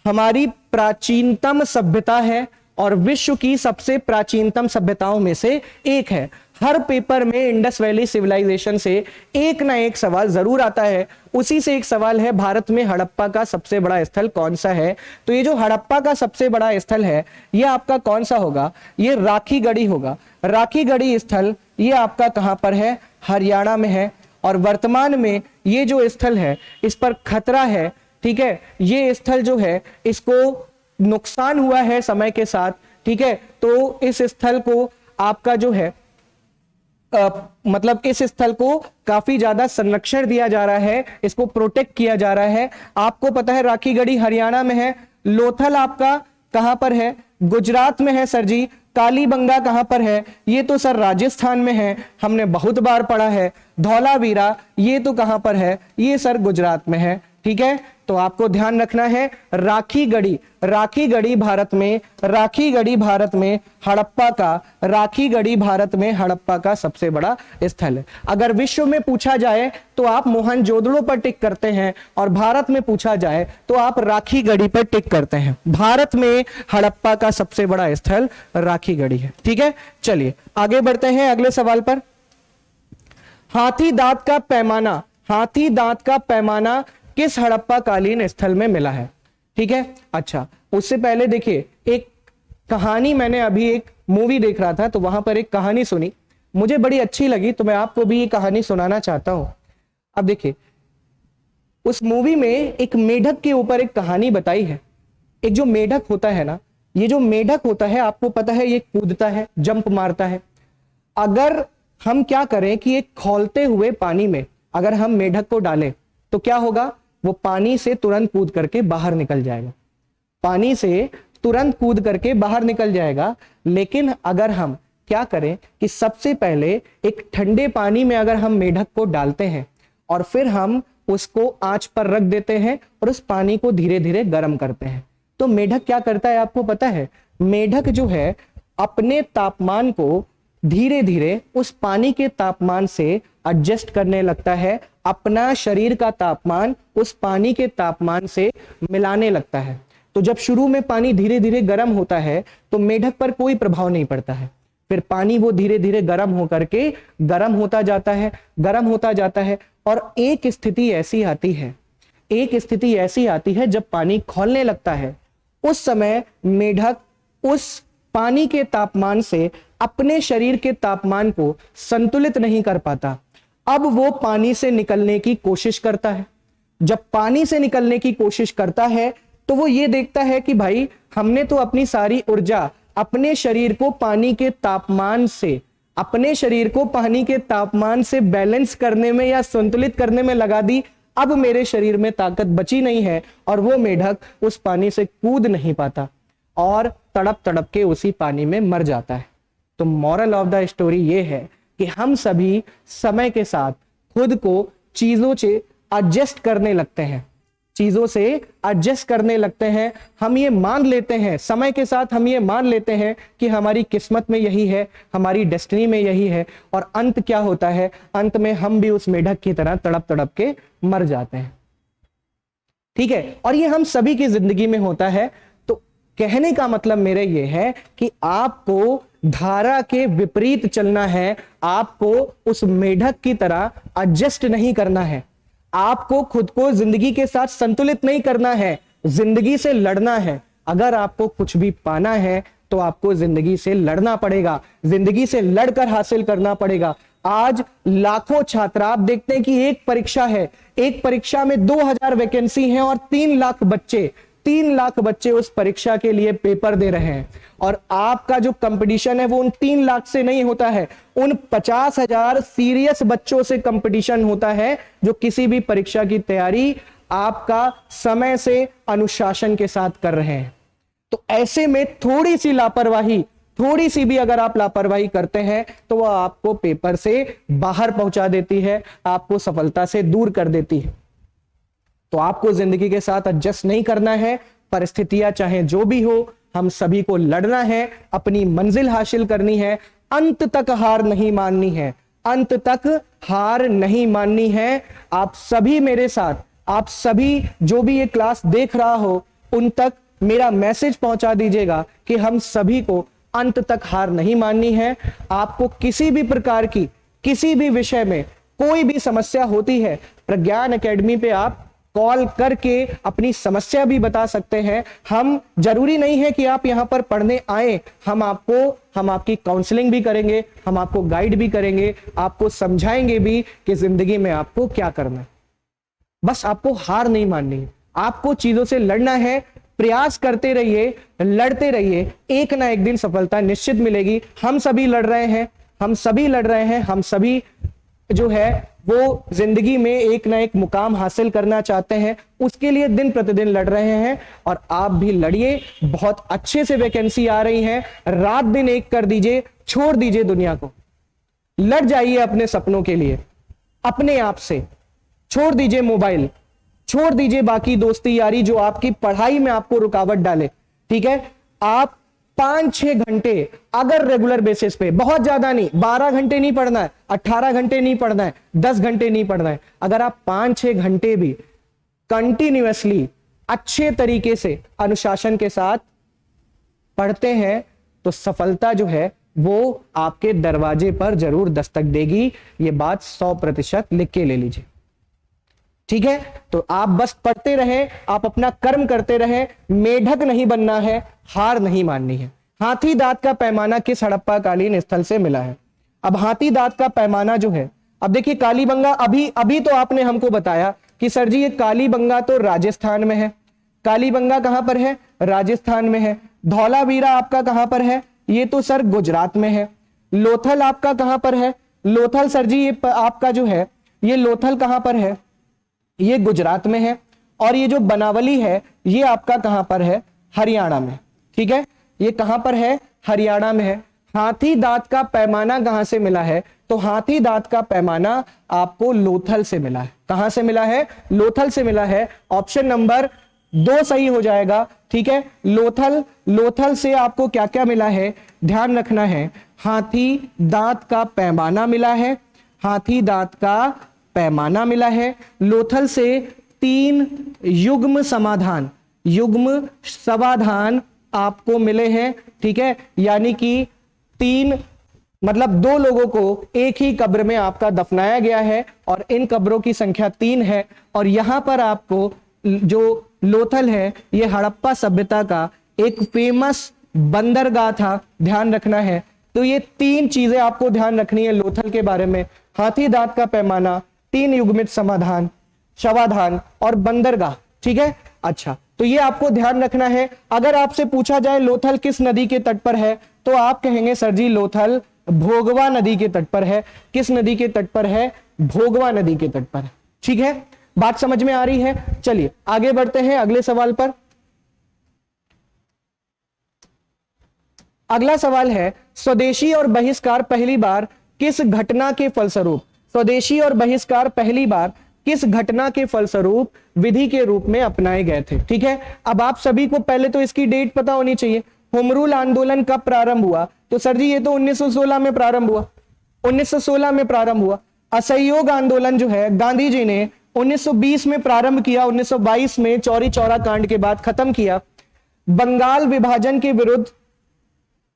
हमारी प्राचीनतम सभ्यता है, और विश्व की सबसे प्राचीनतम सभ्यताओं में से एक है। हर पेपर में इंडस वैली सिविलाइजेशन से एक ना एक सवाल जरूर आता है। उसी से एक सवाल है, भारत में हड़प्पा का सबसे बड़ा स्थल कौन सा है? तो ये जो हड़प्पा का सबसे बड़ा स्थल है ये आपका कौन सा होगा? ये राखीगढ़ी होगा। राखीगढ़ी स्थल ये आपका कहां पर है? हरियाणा में है। और वर्तमान में ये जो स्थल है इस पर खतरा है। ठीक है, ये स्थल जो है इसको नुकसान हुआ है समय के साथ। ठीक है, तो इस स्थल को आपका जो है मतलब इस स्थल को काफी ज्यादा संरक्षण दिया जा रहा है, इसको प्रोटेक्ट किया जा रहा है। आपको पता है राखीगढ़ी हरियाणा में है। लोथल आपका कहां पर है? गुजरात में है सर जी। कालीबंगा कहां पर है? ये तो सर राजस्थान में है, हमने बहुत बार पढ़ा है। धौलावीरा ये तो कहां पर है? ये सर गुजरात में है। ठीक है, तो आपको ध्यान रखना है राखी गढ़ी भारत में, राखी गढ़ी भारत में हड़प्पा का सबसे बड़ा स्थल है। अगर विश्व में पूछा जाए तो आप मोहनजोदड़ो पर टिक करते हैं, और भारत में पूछा जाए तो आप राखी गढ़ी पर टिक करते हैं। भारत में हड़प्पा का सबसे बड़ा स्थल राखी गढ़ी है। ठीक है, चलिए आगे बढ़ते हैं अगले सवाल पर। हाथी दांत का पैमाना किस हड़प्पा कालीन स्थल में मिला है? ठीक है, अच्छा उससे पहले देखिए, एक कहानी, मैंने अभी एक मूवी देख रहा था तो वहां पर एक कहानी सुनी, मुझे बड़ी अच्छी लगी, तो मैं आपको भी ये कहानी सुनाना चाहता हूं। अब देखिए, उस मूवी में एक मेढक के ऊपर एक कहानी बताई है। एक जो मेढक होता है ना, ये जो मेढक होता है, आपको पता है ये कूदता है, जंप मारता है। अगर हम क्या करें कि एक खौलते हुए पानी में अगर हम मेढक को डालें तो क्या होगा, वो पानी से तुरंत कूद करके बाहर निकल जाएगा, पानी से तुरंत कूद करके बाहर निकल जाएगा। लेकिन अगर हम क्या करें कि सबसे पहले एक ठंडे पानी में अगर हम मेढक को डालते हैं और फिर हम उसको आंच पर रख देते हैं और उस पानी को धीरे धीरे गर्म करते हैं, तो मेढक क्या करता है आपको पता है? मेढक जो है अपने तापमान को धीरे धीरे उस पानी के तापमान से एडजस्ट करने लगता है, अपना शरीर का तापमान उस पानी के तापमान से मिलाने लगता है। तो जब शुरू में पानी धीरे धीरे गर्म होता है तो मेढक पर कोई प्रभाव नहीं पड़ता है, फिर पानी वो धीरे धीरे गर्म होकर के गर्म होता जाता है। और एक स्थिति ऐसी आती है जब पानी खौलने लगता है, उस समय मेढक उस पानी के तापमान से अपने शरीर के तापमान को संतुलित नहीं कर पाता। अब वो पानी से निकलने की कोशिश करता है। जब पानी से निकलने की कोशिश करता है तो वो ये देखता है कि भाई हमने तो अपनी सारी ऊर्जा अपने शरीर को पानी के तापमान से बैलेंस करने में या संतुलित करने में लगा दी, अब मेरे शरीर में ताकत बची नहीं है, और वो मेढक उस पानी से कूद नहीं पाता और तड़प तड़प के उसी पानी में मर जाता है। तो मॉरल ऑफ द स्टोरी ये है कि हम सभी समय के साथ खुद को चीजों से एडजस्ट करने लगते हैं, हम ये मान लेते हैं, समय के साथ हम ये मान लेते हैं कि हमारी किस्मत में यही है, हमारी डेस्टिनी में यही है, और अंत क्या होता है, अंत में हम भी उस मेढक की तरह तड़प तड़प के मर जाते हैं। ठीक है, और ये हम सभी की जिंदगी में होता है। तो कहने का मतलब मेरा ये है कि आपको धारा के विपरीत चलना है, आपको उस मेढक की तरह एडजस्ट नहीं करना है, आपको खुद को जिंदगी के साथ संतुलित नहीं करना है, जिंदगी से लड़ना है। अगर आपको कुछ भी पाना है तो आपको जिंदगी से लड़ना पड़ेगा, जिंदगी से लड़कर हासिल करना पड़ेगा। आज लाखों छात्र, आप देखते हैं कि एक परीक्षा है, एक परीक्षा में 2000 वैकेंसी है और 3 लाख बच्चे उस परीक्षा के लिए पेपर दे रहे हैं। और आपका जो कंपटीशन है वो उन 3 लाख से नहीं होता है, उन 50,000 सीरियस बच्चों से कंपटीशन होता है जो किसी भी परीक्षा की तैयारी आपका समय से अनुशासन के साथ कर रहे हैं। तो ऐसे में थोड़ी सी भी अगर आप लापरवाही करते हैं तो वह आपको पेपर से बाहर पहुंचा देती है, आपको सफलता से दूर कर देती है। तो आपको जिंदगी के साथ एडजस्ट नहीं करना है, परिस्थितियां चाहे जो भी हो, हम सभी को लड़ना है, अपनी मंजिल हासिल करनी है, अंत तक हार नहीं माननी है। आप सभी मेरे साथ, आप सभी जो भी ये क्लास देख रहा हो, उन तक मेरा मैसेज पहुंचा दीजिएगा कि हम सभी को अंत तक हार नहीं माननी है। आपको किसी भी प्रकार की, किसी भी विषय में कोई भी समस्या होती है, प्रज्ञान एकेडमी पे आप कॉल करके अपनी समस्या भी बता सकते हैं। हम जरूरी नहीं है कि आप यहां पर पढ़ने आए, हम आपकी काउंसलिंग भी करेंगे, हम आपको गाइड भी करेंगे, आपको समझाएंगे भी कि जिंदगी में आपको क्या करना है। बस आपको हार नहीं माननी है, आपको चीजों से लड़ना है, प्रयास करते रहिए, लड़ते रहिए, एक ना एक दिन सफलता निश्चित मिलेगी। हम सभी लड़ रहे हैं, हम सभी जो है वो जिंदगी में एक ना एक मुकाम हासिल करना चाहते हैं, उसके लिए दिन प्रतिदिन लड़ रहे हैं। और आप भी लड़िए, बहुत अच्छे से वैकेंसी आ रही है, रात दिन एक कर दीजिए, छोड़ दीजिए दुनिया को, लड़ जाइए अपने सपनों के लिए, अपने आप से छोड़ दीजिए मोबाइल, छोड़ दीजिए बाकी दोस्ती यारी जो आपकी पढ़ाई में आपको रुकावट डाले, ठीक है। आप 5-6 घंटे अगर रेगुलर बेसिस पे, बहुत ज्यादा नहीं, 12 घंटे नहीं पढ़ना है, 18 घंटे नहीं पढ़ना है, 10 घंटे नहीं पढ़ना है, अगर आप 5-6 घंटे भी कंटिन्यूअसली अच्छे तरीके से अनुशासन के साथ पढ़ते हैं तो सफलता जो है वो आपके दरवाजे पर जरूर दस्तक देगी। ये बात 100% लिख के ले लीजिए, ठीक है। तो आप बस पढ़ते रहें, आप अपना कर्म करते रहें, मेढक नहीं बनना है, हार नहीं माननी है। हाथी दांत का पैमाना किस हड़प्पा कालीन स्थल से मिला है? अब हाथी दांत का पैमाना जो है, अब देखिए कालीबंगा, अभी अभी तो आपने हमको बताया कि सर जी ये कालीबंगा तो राजस्थान में है। कालीबंगा कहां पर है? राजस्थान में है। धौलावीरा आपका कहां पर है? ये तो सर गुजरात में है। लोथल आपका कहां पर है? लोथल सर जी ये आपका जो है, ये लोथल कहां पर है? ये गुजरात में है। और ये जो बनावली है ये आपका कहां पर है? हरियाणा में, ठीक है। ये कहां पर है? हरियाणा में है। हाथी दांत का पैमाना कहां से मिला है? तो हाथी दांत का पैमाना आपको लोथल से मिला है। कहां से मिला है? लोथल से मिला है। ऑप्शन नंबर 2 सही हो जाएगा, ठीक है। लोथल, लोथल से आपको क्या क्या मिला है ध्यान रखना है। हाथी दांत का पैमाना मिला है, हाथी दांत का पैमाना मिला है। लोथल से 3 युग्म समाधान, युग्म समाधान आपको मिले हैं, ठीक है। यानी कि 3 मतलब 2 लोगों को एक ही कब्र में आपका दफनाया गया है और इन कब्रों की संख्या 3 है। और यहां पर आपको जो लोथल है ये हड़प्पा सभ्यता का एक फेमस बंदरगाह था, ध्यान रखना है। तो ये 3 चीजें आपको ध्यान रखनी है लोथल के बारे में, हाथी दांत का पैमाना, 3 युग्मित समाधान, शवाधान और बंदरगाह, ठीक है। अच्छा, तो ये आपको ध्यान रखना है। अगर आपसे पूछा जाए लोथल किस नदी के तट पर है तो आप कहेंगे सर जी लोथल भोगवा नदी के तट पर है। किस नदी के तट पर है? भोगवा नदी के तट पर, ठीक है। बात समझ में आ रही है? चलिए आगे बढ़ते हैं अगले सवाल पर। अगला सवाल है स्वदेशी और बहिष्कार पहली बार किस घटना के फलस्वरूप, स्वदेशी और बहिष्कार पहली बार किस घटना के फलस्वरूप विधि के रूप में अपनाए गए थे, ठीक है। अब आप सभी को पहले तो इसकी डेट पता होनी चाहिए। होम रूल आंदोलन कब प्रारंभ हुआ? तो सर जी ये तो 1916 में प्रारंभ हुआ, 1916 में प्रारंभ हुआ। असहयोग आंदोलन जो है गांधी जी ने 1920 में प्रारंभ किया, 1922 में चौरी चौरा कांड के बाद खत्म किया। बंगाल विभाजन के विरुद्ध,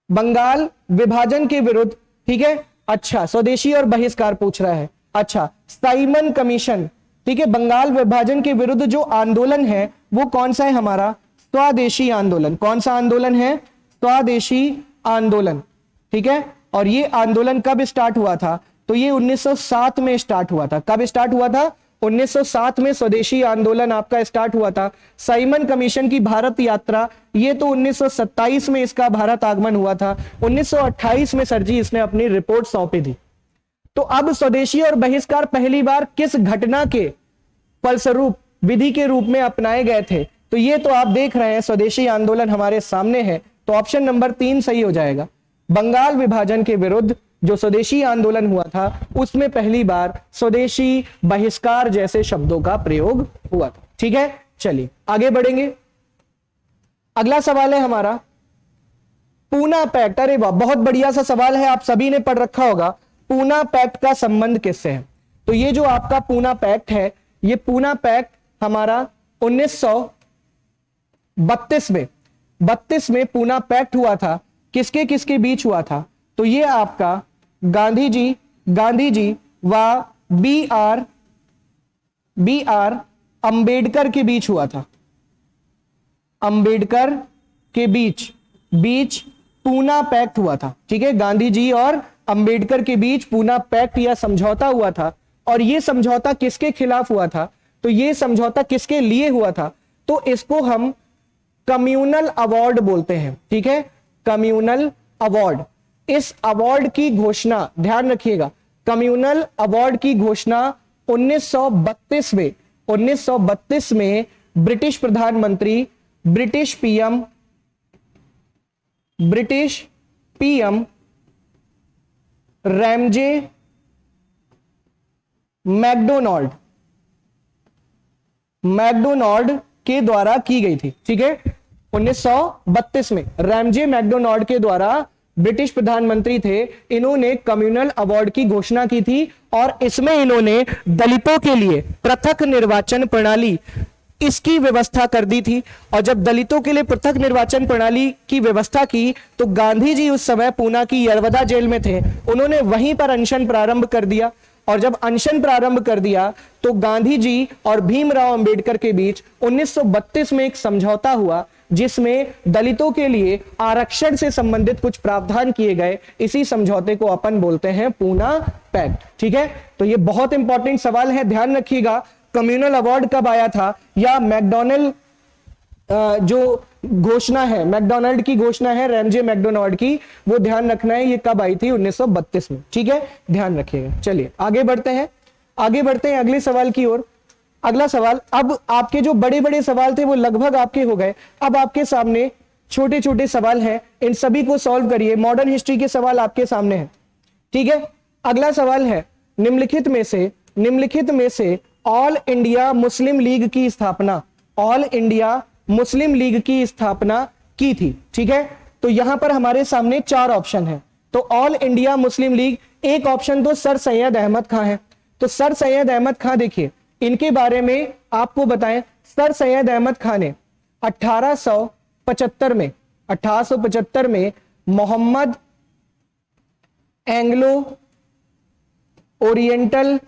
बंगाल विभाजन के विरुद्ध, ठीक है। अच्छा, स्वदेशी और बहिष्कार पूछ रहा है। अच्छा, साइमन कमीशन, ठीक है। बंगाल विभाजन के विरुद्ध जो आंदोलन है वो कौन सा है हमारा? स्वदेशी आंदोलन। कौन सा आंदोलन है? स्वदेशी आंदोलन, ठीक है। और ये आंदोलन कब स्टार्ट हुआ था? तो ये 1907 में स्टार्ट हुआ था। कब स्टार्ट हुआ था? 1907 में स्वदेशी आंदोलन आपका स्टार्ट हुआ था। साइमन कमीशन की भारत यात्रा, ये तो 1927 में इसका भारत आगमन हुआ था। 1928 में सर जी इसने अपनी रिपोर्ट सौंपी थी। तो अब स्वदेशी और बहिष्कार पहली बार किस घटना के फलस्वरूप विधि के रूप में अपनाए गए थे? तो ये तो आप देख रहे हैं स्वदेशी आंदोलन हमारे सामने है। तो ऑप्शन नंबर 3 सही हो जाएगा। बंगाल विभाजन के विरुद्ध जो स्वदेशी आंदोलन हुआ था उसमें पहली बार स्वदेशी, बहिष्कार जैसे शब्दों का प्रयोग हुआ था, ठीक है। चलिए आगे बढ़ेंगे। अगला सवाल है हमारा पूना पैक्ट। अरे वाह, बहुत बढ़िया सा सवाल है, आप सभी ने पढ़ रखा होगा। पूना पैक्ट का संबंध किससे है? तो ये जो आपका पूना पैक्ट है, ये पूना पैक्ट हमारा 1932 में पूना पैक्ट हुआ था। किसके किसके बीच हुआ था? तो ये आपका गांधी जी व बी आर अंबेडकर के बीच हुआ था। अंबेडकर के बीच पूना पैक्ट हुआ था, ठीक है। गांधी जी और अंबेडकर के बीच पूना पैक्ट या समझौता हुआ था। और यह समझौता किसके खिलाफ हुआ था? तो यह समझौता किसके लिए हुआ था? तो इसको हम कम्युनल अवार्ड बोलते हैं, ठीक है। Communal award. इस अवार्ड की घोषणा ध्यान रखिएगा, कम्युनल अवार्ड की घोषणा 1932 में ब्रिटिश प्रधानमंत्री, British PM Ramsay MacDonald MacDonald के द्वारा की गई थी। ठीक है, 1932 में रैमजे मैकडोनाल्ड के द्वारा, ब्रिटिश प्रधानमंत्री थे, इन्होंने कम्युनल अवार्ड की घोषणा की थी और इसमें इन्होंने दलितों के लिए पृथक निर्वाचन प्रणाली इसकी व्यवस्था कर दी थी। और जब दलितों के लिए पृथक निर्वाचन प्रणाली की व्यवस्था की तो गांधी जी उस समय पूना की यरवदा जेल में थे, उन्होंने वहीं पर अनशन प्रारंभ कर दिया। और जब अनशन प्रारंभ कर दिया तो गांधी जी और भीमराव अंबेडकर के बीच 1932 में एक समझौता हुआ जिसमें दलितों के लिए आरक्षण से संबंधित कुछ प्रावधान किए गए। इसी समझौते को अपन बोलते हैं पूना पैक्ट। ठीक है, तो ये बहुत इंपॉर्टेंट सवाल है, ध्यान रखिएगा। कम्युनल अवार्ड कब आया था, या मैकडोनल्ड जो घोषणा है, मैकडोनाल्ड की घोषणा है रैमजे मैकडोनाल्ड की, वो ध्यान रखना है, ये कब आई थी, 1932 में। ठीक है, ध्यान रखिएगा। चलिए आगे बढ़ते हैं, अगले सवाल की ओर। अगला सवाल, अब आपके जो बड़े बड़े सवाल थे वो लगभग आपके हो गए, अब आपके सामने छोटे छोटे सवाल हैं, इन सभी को सॉल्व करिए। मॉडर्न हिस्ट्री के सवाल आपके सामने हैं। ठीक है, अगला सवाल है, निम्नलिखित में से ऑल इंडिया मुस्लिम लीग की स्थापना, ऑल इंडिया मुस्लिम लीग की स्थापना की थी। ठीक है, तो यहां पर हमारे सामने 4 ऑप्शन है। तो ऑल इंडिया मुस्लिम लीग, एक ऑप्शन तो सर सैयद अहमद खां है। तो सर सैयद अहमद खां, देखिए इनके बारे में आपको बताएं, सर सैयद अहमद खां ने 1875 में Mohammad Anglo Oriental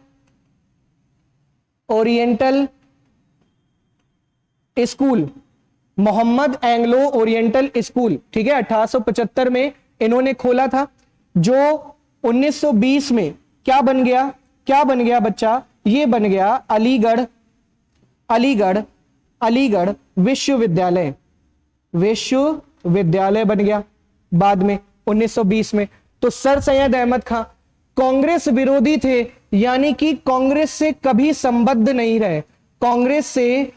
school, Mohammad Anglo Oriental school, ठीक है, 1875 में इन्होंने खोला था, जो 1920 में क्या बन गया बच्चा, ये बन गया अलीगढ़ विश्वविद्यालय बन गया बाद में 1920 में। तो सर सैयद अहमद खां कांग्रेस विरोधी थे, यानी कि कांग्रेस से कभी संबद्ध नहीं रहे, कांग्रेस से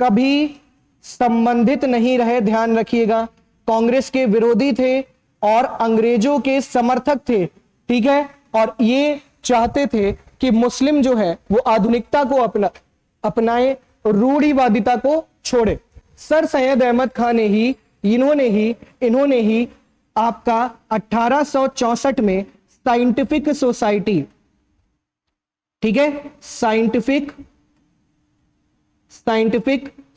कभी संबंधित नहीं रहे, ध्यान रखिएगा। कांग्रेस के विरोधी थे और अंग्रेजों के समर्थक थे। ठीक है, और ये चाहते थे कि मुस्लिम जो है वो आधुनिकता को अपनाए, रूढ़िवादिता को छोड़े। सर सैयद अहमद खान ने ही, इन्होंने ही आपका 1864 में साइंटिफिक सोसाइटी, ठीक है, साइंटिफिक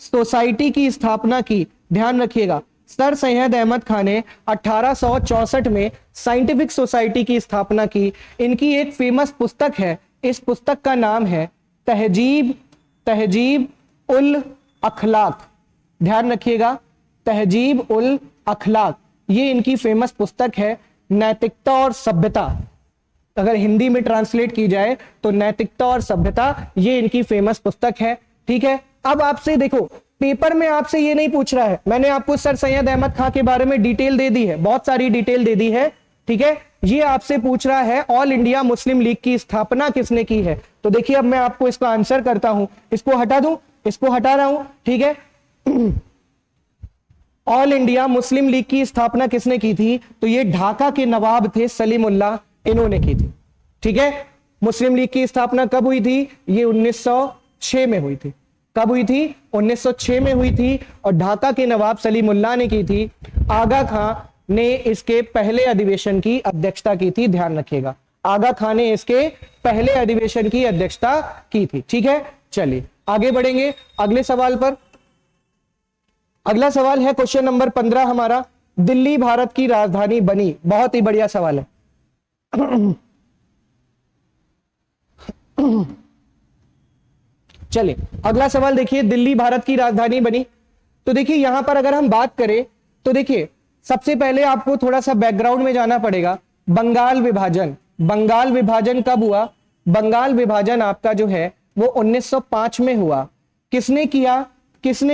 सोसाइटी की स्थापना की। ध्यान रखिएगा, सर सैयद अहमद खान ने 1864 में साइंटिफिक सोसाइटी की स्थापना की। इनकी एक फेमस पुस्तक है, इस पुस्तक का नाम है तहजीब उल अखलाक। ध्यान रखिएगा, तहजीब उल अखलाक, ये इनकी फेमस पुस्तक है। नैतिकता और सभ्यता, अगर हिंदी में ट्रांसलेट की जाए तो नैतिकता और सभ्यता, ये इनकी फेमस पुस्तक है। ठीक है, अब आपसे देखो, पेपर में आपसे ये नहीं पूछ रहा है, मैंने आपको सर सैयद अहमद खां के बारे में डिटेल दे दी है, बहुत सारी डिटेल दे दी है। ठीक है, ये आपसे पूछ रहा है ऑल इंडिया मुस्लिम लीग की स्थापना किसने की है। तो देखिए, अब मैं आपको इसका आंसर करता हूं, इसको हटा दूं, इसको हटा रहा हूं। ठीक है, ऑल इंडिया मुस्लिम लीग की स्थापना किसने की थी, तो ये ढाका के नवाब थे सलीमुल्लाह, इन्होंने की थी। ठीक है, मुस्लिम लीग की स्थापना कब हुई थी, ये 1906 में हुई थी। कब हुई थी, 1906 में हुई थी, और ढाका के नवाब सलीमुल्लाह ने की थी। आगा खां ने इसके पहले अधिवेशन की अध्यक्षता की थी। ध्यान रखिएगा, आगा खां ने इसके पहले अधिवेशन की अध्यक्षता की थी। ठीक है, चलिए आगे बढ़ेंगे अगले सवाल पर। अगला सवाल है क्वेश्चन नंबर 15 हमारा, दिल्ली भारत की राजधानी बनी। बहुत ही बढ़िया सवाल है। चलिए अगला सवाल देखिए, दिल्ली भारत की राजधानी बनी। तो देखिए यहां पर अगर हम बात करें तो देखिए, सबसे पहले आपको थोड़ा सा बैकग्राउंड में जाना पड़ेगा। बंगाल विभाजन कब हुआ, बंगाल विभाजन आपका जो है वो 1905 में हुआ। किसने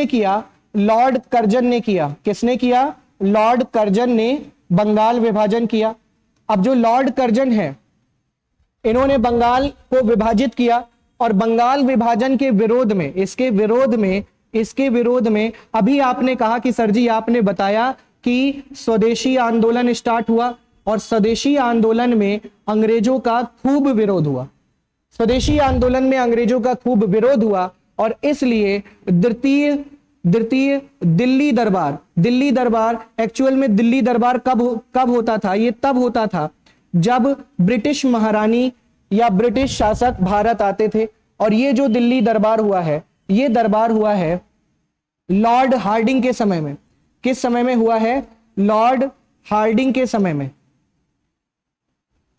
किया, लॉर्ड कर्जन ने किया। किसने किया, लॉर्ड कर्जन ने बंगाल विभाजन किया। अब जो लॉर्ड कर्जन है, इन्होंने बंगाल को विभाजित किया, और बंगाल विभाजन के विरोध में, इसके विरोध में अभी आपने कहा कि सर जी आपने बताया कि स्वदेशी आंदोलन स्टार्ट हुआ, और स्वदेशी आंदोलन में अंग्रेजों का खूब विरोध हुआ। स्वदेशी आंदोलन में अंग्रेजों का खूब विरोध हुआ, और इसलिए द्वितीय द्वितीय दिल्ली दरबार एक्चुअल में दिल्ली दरबार कब होता था? ये तब होता था जब ब्रिटिश महारानी या ब्रिटिश शासक भारत आते थे। और ये जो दिल्ली दरबार हुआ है, ये दरबार हुआ है लॉर्ड हार्डिंग के समय में। किस समय में हुआ है? लॉर्ड हार्डिंग के समय में।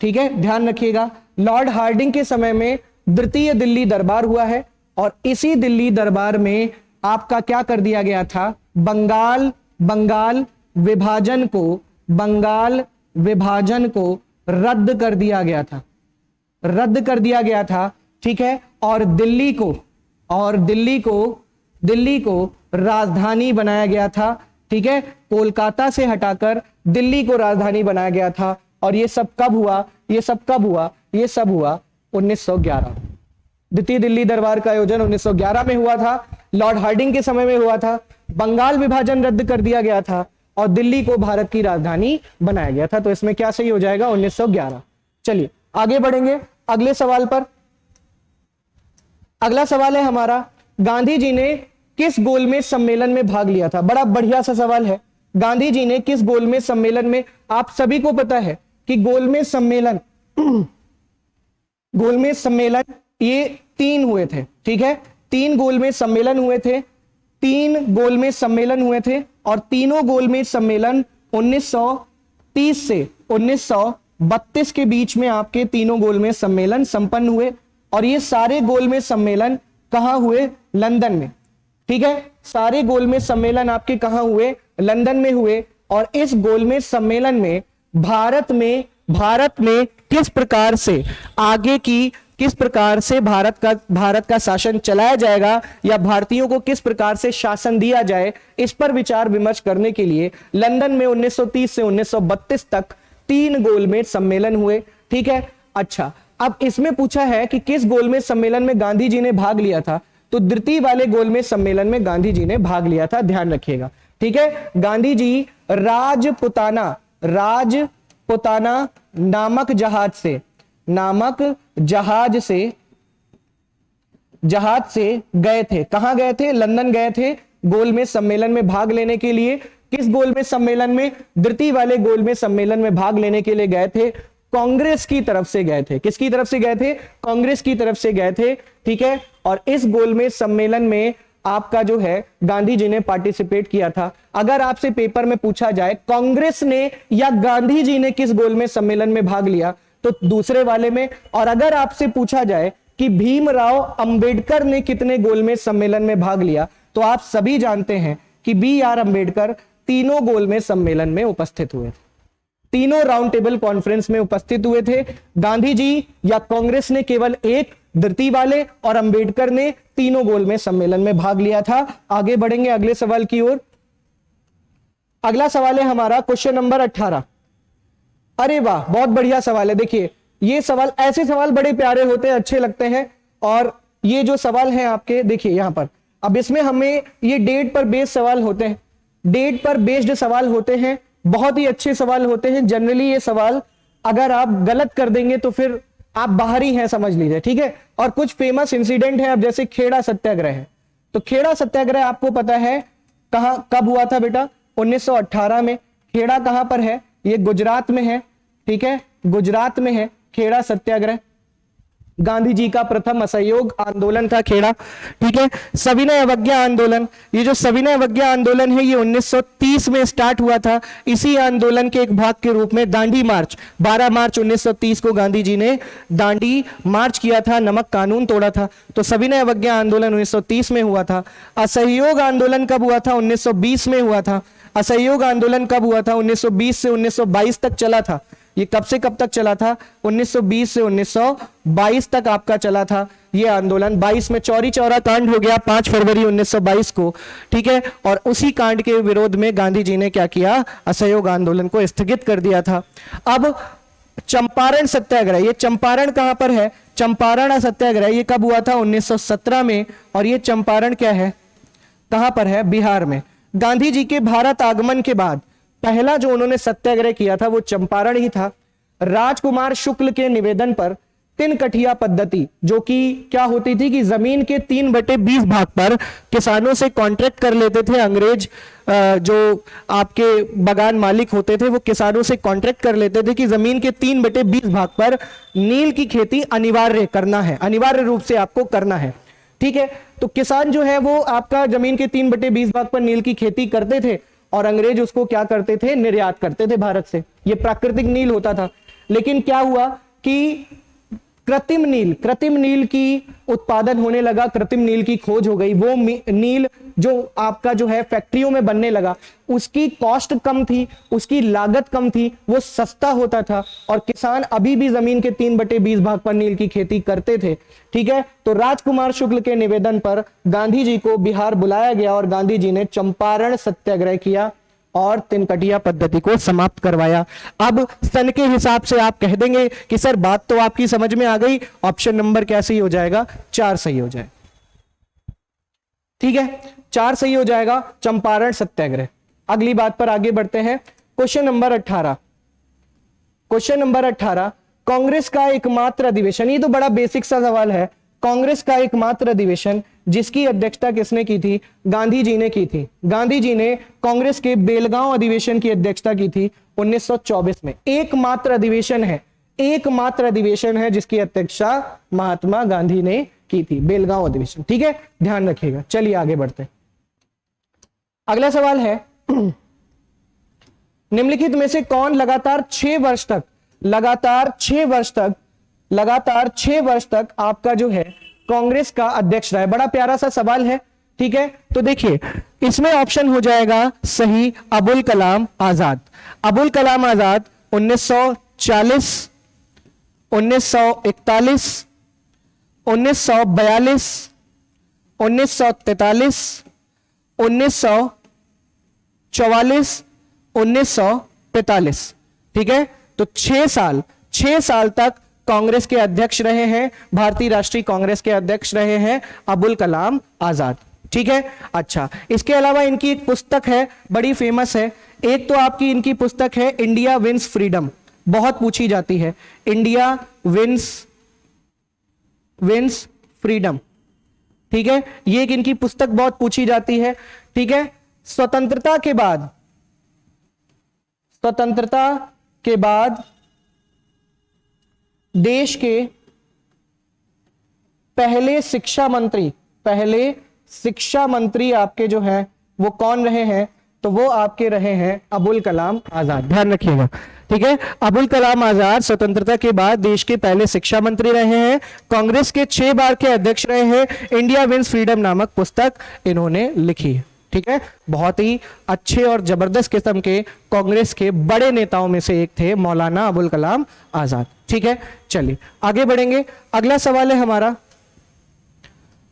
ठीक है, ध्यान रखिएगा, लॉर्ड हार्डिंग के समय में द्वितीय दिल्ली दरबार हुआ है। और इसी दिल्ली दरबार में आपका क्या कर दिया गया था? बंगाल विभाजन को रद्द कर दिया गया था। ठीक है, और दिल्ली को राजधानी बनाया गया था। ठीक है, कोलकाता से हटाकर दिल्ली को राजधानी बनाया गया था। और ये सब कब हुआ? ये सब हुआ 1911। द्वितीय दिल्ली दरबार का आयोजन 1911 में हुआ था, लॉर्ड हार्डिंग के समय में हुआ था। बंगाल विभाजन रद्द कर दिया गया था और दिल्ली को भारत की राजधानी बनाया गया था। तो इसमें क्या सही हो जाएगा? 1911। चलिए आगे बढ़ेंगे अगले सवाल पर। अगला सवाल है हमारा, गांधी जी ने किस गोलमेज सम्मेलन में भाग लिया था? बड़ा बढ़िया सा सवाल है। गांधी जी ने किस गोलमेज सम्मेलन में, आप सभी को पता है कि गोलमेज सम्मेलन ये 3 हुए थे। ठीक है, 3 गोलमेज सम्मेलन हुए थे और तीनों गोलमेज सम्मेलन 1930 से 1932 के बीच में आपके तीनों गोलमेज सम्मेलन संपन्न हुए। और ये सारे गोलमेज सम्मेलन कहां हुए? लंदन में। ठीक है, सारे गोलमेज सम्मेलन आपके कहां हुए? लंदन में हुए। और इस गोलमेज सम्मेलन में भारत में किस प्रकार से भारत का शासन चलाया जाएगा या भारतीयों को किस प्रकार से शासन दिया जाए, इस पर विचार विमर्श करने के लिए लंदन में 1930 से 1932 तक 3 गोलमेज सम्मेलन हुए। ठीक है, अच्छा, अब इसमें पूछा है कि किस गोलमेज सम्मेलन में गांधी जी ने भाग लिया था? तो द्वितीय वाले गोलमेज सम्मेलन में गांधी जी ने भाग लिया था, ध्यान रखिएगा। ठीक है, गांधी जी राजपुताना नामक जहाज से गए थे। कहां गए थे? लंदन गए थे गोलमेज सम्मेलन में भाग लेने के लिए। किस गोलमेज सम्मेलन में? द्वितीय वाले गोलमेज सम्मेलन में भाग लेने के लिए गए थे, कांग्रेस की तरफ से गए थे। किसकी तरफ से गए थे? कांग्रेस की तरफ से गए थे। ठीक है, और इस गोलमेज सम्मेलन में आपका जो है गांधी जी ने पार्टिसिपेट किया था। अगर आपसे पेपर में पूछा जाए कांग्रेस ने या गांधी जी ने किस गोलमेज सम्मेलन में भाग लिया, तो दूसरे वाले में। और अगर आपसे पूछा जाए कि भीमराव अंबेडकर ने कितने गोलमेज सम्मेलन में भाग लिया, तो आप सभी जानते हैं कि BR अंबेडकर तीनों गोलमेज सम्मेलन में उपस्थित हुए थे, तीनों राउंड टेबल कॉन्फ्रेंस में उपस्थित हुए थे। गांधी जी या कांग्रेस ने केवल एक, द्वितीय वाले और अंबेडकर ने तीनों गोलमेज सम्मेलन में भाग लिया था। आगे बढ़ेंगे अगले सवाल की ओर। अगला सवाल है हमारा क्वेश्चन नंबर 18। अरे वाह, बहुत बढ़िया सवाल है। देखिए, ये सवाल, ऐसे सवाल बड़े प्यारे होते हैं, अच्छे लगते हैं। और ये जो सवाल है आपके, देखिए यहां पर, अब इसमें हमें ये डेट पर बेस्ड सवाल होते हैं, डेट पर बेस्ड सवाल होते हैं, बहुत ही अच्छे सवाल होते हैं। जनरली ये सवाल अगर आप गलत कर देंगे तो फिर आप बाहर ही हैं, समझ लीजिए। ठीक है, और कुछ फेमस इंसिडेंट है, अब जैसे खेड़ा सत्याग्रह है, तो खेड़ा सत्याग्रह आपको पता है कहां, कब हुआ था बेटा? 1918 में। खेड़ा कहां पर है? ये गुजरात में है। ठीक है, गुजरात में है खेड़ा सत्याग्रह। गांधी जी का प्रथम असहयोग आंदोलन था खेड़ा। ठीक है, सविनय अवज्ञा आंदोलन, ये जो सविनय अवज्ञा आंदोलन है ये 1930 में स्टार्ट हुआ था। इसी आंदोलन के एक भाग के रूप में दांडी मार्च, 12 मार्च 1930 को गांधी जी ने दांडी मार्च किया था, नमक कानून तोड़ा था। तो सविनय अवज्ञा आंदोलन 1930 में हुआ था। असहयोग आंदोलन कब हुआ था? 1920 में हुआ था। असहयोग आंदोलन कब हुआ था? 1920 से 1922 तक चला था। ये कब से कब तक चला था? 1920 से 1922 तक आपका चला था ये आंदोलन। 22 में चौरी चौरा कांड हो गया 5 फरवरी 1922 को। ठीक है, और उसी कांड के विरोध में गांधी जी ने क्या किया? असहयोग आंदोलन को स्थगित कर दिया था। अब चंपारण सत्याग्रह, ये चंपारण कहां पर है? चंपारण सत्याग्रह ये कब हुआ था? 1917 में। और ये चंपारण क्या है, कहां पर है? बिहार में। गांधी जी के भारत आगमन के बाद पहला जो उन्होंने सत्याग्रह किया था वो चंपारण ही था। राजकुमार शुक्ल के निवेदन पर तिनकठिया पद्धति, जो कि क्या होती थी कि जमीन के 3/20 भाग पर किसानों से कॉन्ट्रैक्ट कर लेते थे अंग्रेज, जो आपके बगान मालिक होते थे वो किसानों से कॉन्ट्रैक्ट कर लेते थे कि जमीन के 3/20 भाग पर नील की खेती अनिवार्य करना है, अनिवार्य रूप से आपको करना है। ठीक है, तो किसान जो है वो आपका जमीन के 3/20 भाग पर नील की खेती करते थे और अंग्रेज उसको क्या करते थे, निर्यात करते थे भारत से। ये प्राकृतिक नील होता था। लेकिन क्या हुआ कि कृत्रिम नील की उत्पादन होने लगा, कृत्रिम नील की खोज हो गई। वो नील जो आपका जो है फैक्ट्रियों में बनने लगा, उसकी कॉस्ट कम थी, उसकी लागत कम थी, वो सस्ता होता था और किसान अभी भी जमीन के 3/20 भाग पर नील की खेती करते थे। ठीक है, तो राजकुमार शुक्ल के निवेदन पर गांधी जी को बिहार बुलाया गया और गांधी जी ने चंपारण सत्याग्रह किया और तिनकठिया पद्धति को समाप्त करवाया। अब सन के हिसाब से आप कह देंगे कि सर बात तो आपकी समझ में आ गई, ऑप्शन नंबर क्या सही हो जाएगा, 4 सही हो जाए। ठीक है, 4 सही हो जाएगा, चंपारण सत्याग्रह। अगली बात पर आगे बढ़ते हैं। Question number 18, question number 18, Congress का एकमात्र अधिवेशन, ये तो बड़ा बेसिक सा सवाल है। कांग्रेस का एकमात्र अधिवेशन जिसकी अध्यक्षता किसने की थी, गांधी जी ने की थी। गांधी जी ने कांग्रेस के बेलगांव अधिवेशन की अध्यक्षता की थी 1924 में। एकमात्र अधिवेशन है, एकमात्र अधिवेशन है जिसकी अध्यक्षता महात्मा गांधी ने की थी, बेलगांव अधिवेशन। ठीक है, ध्यान रखिएगा। चलिए आगे बढ़ते हैं। अगला सवाल है, निम्नलिखित में से कौन लगातार 6 वर्ष तक आपका जो है कांग्रेस का अध्यक्ष रहा है। बड़ा प्यारा सा सवाल है। ठीक है, तो देखिए इसमें ऑप्शन हो जाएगा सही अबुल कलाम आजाद। अबुल कलाम आजाद 1940, 1941, 1942, 1943, 1944, 1945। ठीक है, तो 6 साल तक कांग्रेस के अध्यक्ष रहे हैं, भारतीय राष्ट्रीय कांग्रेस के अध्यक्ष रहे हैं अबुल कलाम आजाद। ठीक है, अच्छा, इसके अलावा इनकी एक पुस्तक है, बड़ी फेमस है। एक तो आपकी इनकी पुस्तक है इंडिया विंस फ्रीडम, बहुत पूछी जाती है, इंडिया विंस फ्रीडम। ठीक है, ये एक इनकी पुस्तक बहुत पूछी जाती है। ठीक है, स्वतंत्रता के बाद देश के पहले शिक्षा मंत्री आपके जो हैं वो कौन रहे हैं, तो वो आपके रहे हैं अबुल कलाम आजाद। ध्यान रखिएगा। ठीक है, अबुल कलाम आजाद स्वतंत्रता के बाद देश के पहले शिक्षा मंत्री रहे हैं, कांग्रेस के 6 बार के अध्यक्ष रहे हैं, इंडिया विंस फ्रीडम नामक पुस्तक इन्होंने लिखी है। ठीक है, बहुत ही अच्छे और जबरदस्त किस्म के कांग्रेस के बड़े नेताओं में से एक थे मौलाना अबुल कलाम आजाद। ठीक है, चलिए आगे बढ़ेंगे। अगला सवाल है हमारा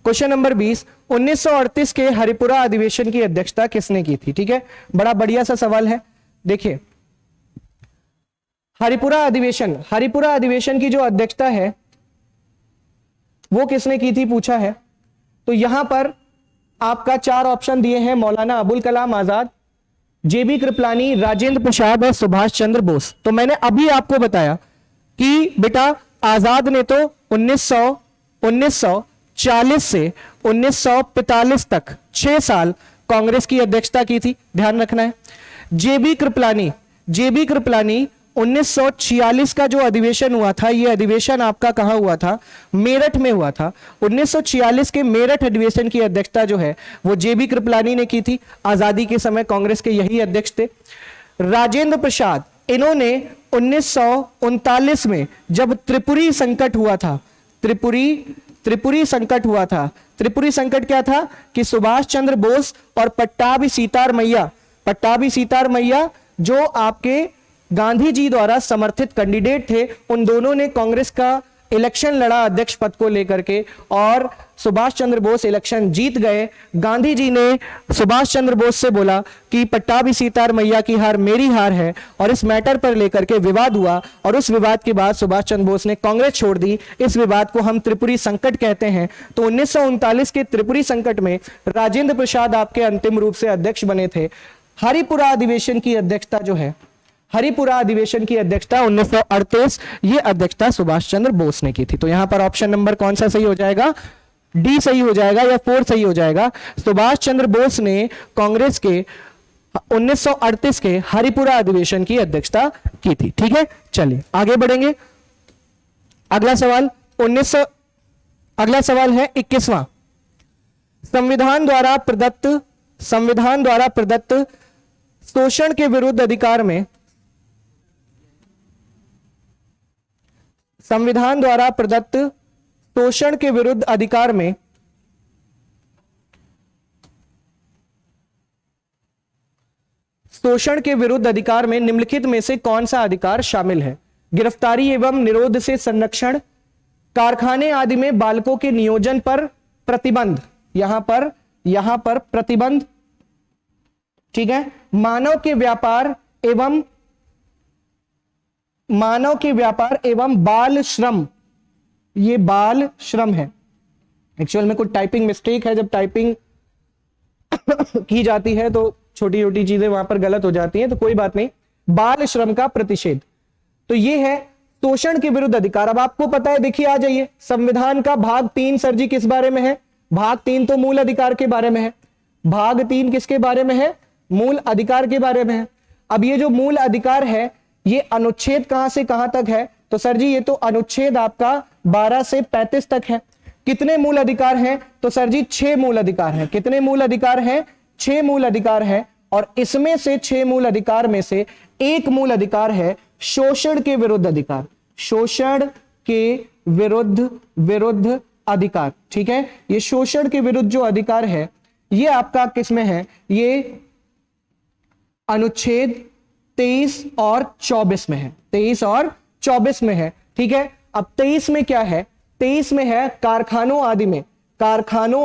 क्वेश्चन नंबर 20, 1938 के हरिपुरा अधिवेशन की अध्यक्षता किसने की थी। ठीक है, बड़ा बढ़िया सा सवाल है। देखिए हरिपुरा अधिवेशन की जो अध्यक्षता है वो किसने की थी पूछा है। तो यहां पर आपका 4 ऑप्शन दिए हैं, मौलाना अबुल कलाम आजाद, जेबी कृपलानी, राजेंद्र प्रसाद और सुभाष चंद्र बोस। तो मैंने अभी आपको बताया कि बेटा आजाद ने तो 1940 से 1945 तक 6 साल कांग्रेस की अध्यक्षता की थी, ध्यान रखना है। जेबी कृपलानी 1946 का जो अधिवेशन हुआ था, यह अधिवेशन आपका कहां हुआ था, मेरठ में हुआ था। 1946 के मेरठ अधिवेशन की अध्यक्षता जो है वो जेबी कृपलानी ने की थी। आजादी के समय कांग्रेस के यही अध्यक्ष थे। राजेंद्र प्रसाद, इन्होंने 1939 में जब त्रिपुरी संकट हुआ था, त्रिपुरी संकट क्या था कि सुभाष चंद्र बोस और पट्टाभी सीतार मैया जो आपके गांधी जी द्वारा समर्थित कैंडिडेट थे, उन दोनों ने कांग्रेस का इलेक्शन लड़ा अध्यक्ष पद को लेकर के और सुभाष चंद्र बोस इलेक्शन जीत गए। गांधी जी ने सुभाष चंद्र बोस से बोला कि पट्टाभी सीतार मैया की हार मेरी हार है, और इस मैटर पर लेकर के विवाद हुआ और उस विवाद के बाद सुभाष चंद्र बोस ने कांग्रेस छोड़ दी। इस विवाद को हम त्रिपुरी संकट कहते हैं। तो 1939 के त्रिपुरी संकट में राजेंद्र प्रसाद आपके अंतिम रूप से अध्यक्ष बने थे। हरिपुरा अधिवेशन की अध्यक्षता जो है, हरिपुरा अधिवेशन की अध्यक्षता 1938, ये अध्यक्षता सुभाष चंद्र बोस ने की थी। तो यहां पर ऑप्शन नंबर कौन सा सही हो जाएगा? डी सही हो जाएगा या 4 सही हो जाएगा। सुभाष चंद्र बोस ने कांग्रेस के 1938 के हरिपुरा अधिवेशन की अध्यक्षता की थी। ठीक है, चलिए आगे बढ़ेंगे। अगला सवाल अगला सवाल है 21वां। संविधान द्वारा प्रदत्त शोषण के विरुद्ध अधिकार में संविधान द्वारा प्रदत्त शोषण के विरुद्ध अधिकार में निम्नलिखित में से कौन सा अधिकार शामिल है? गिरफ्तारी एवं निरोध से संरक्षण, कारखाने आदि में बालकों के नियोजन पर प्रतिबंध, यहां पर प्रतिबंध, ठीक है, मानव के व्यापार एवं बाल श्रम, ये बाल श्रम है। एक्चुअल में कुछ टाइपिंग मिस्टेक है, जब टाइपिंग की जाती है तो छोटी छोटी चीजें वहां पर गलत हो जाती हैं, तो कोई बात नहीं। बाल श्रम का प्रतिषेध, तो ये है शोषण के विरुद्ध अधिकार। अब आपको पता है, देखिए आ जाइए, संविधान का भाग 3 सर जी किस बारे में है? भाग 3 तो मूल अधिकार के बारे में है। भाग 3 किसके बारे में है? मूल अधिकार के बारे में है। अब ये जो मूल अधिकार है, ये अनुच्छेद कहां से कहां तक है? तो सर जी ये तो अनुच्छेद आपका 12 से 35 तक है। कितने मूल अधिकार हैं? तो सर जी 6 मूल अधिकार हैं। कितने मूल अधिकार हैं? 6 मूल अधिकार हैं। और इसमें से 6 मूल अधिकार में से एक मूल अधिकार है शोषण के विरुद्ध अधिकार। शोषण के विरुद्ध अधिकार, ठीक है। ये शोषण के विरुद्ध जो अधिकार है, ये आपका किसमें है? ये अनुच्छेद 23 और 24 में है। 23 और 24 में है, ठीक है। अब 23 में क्या है? 23 में है कारखानों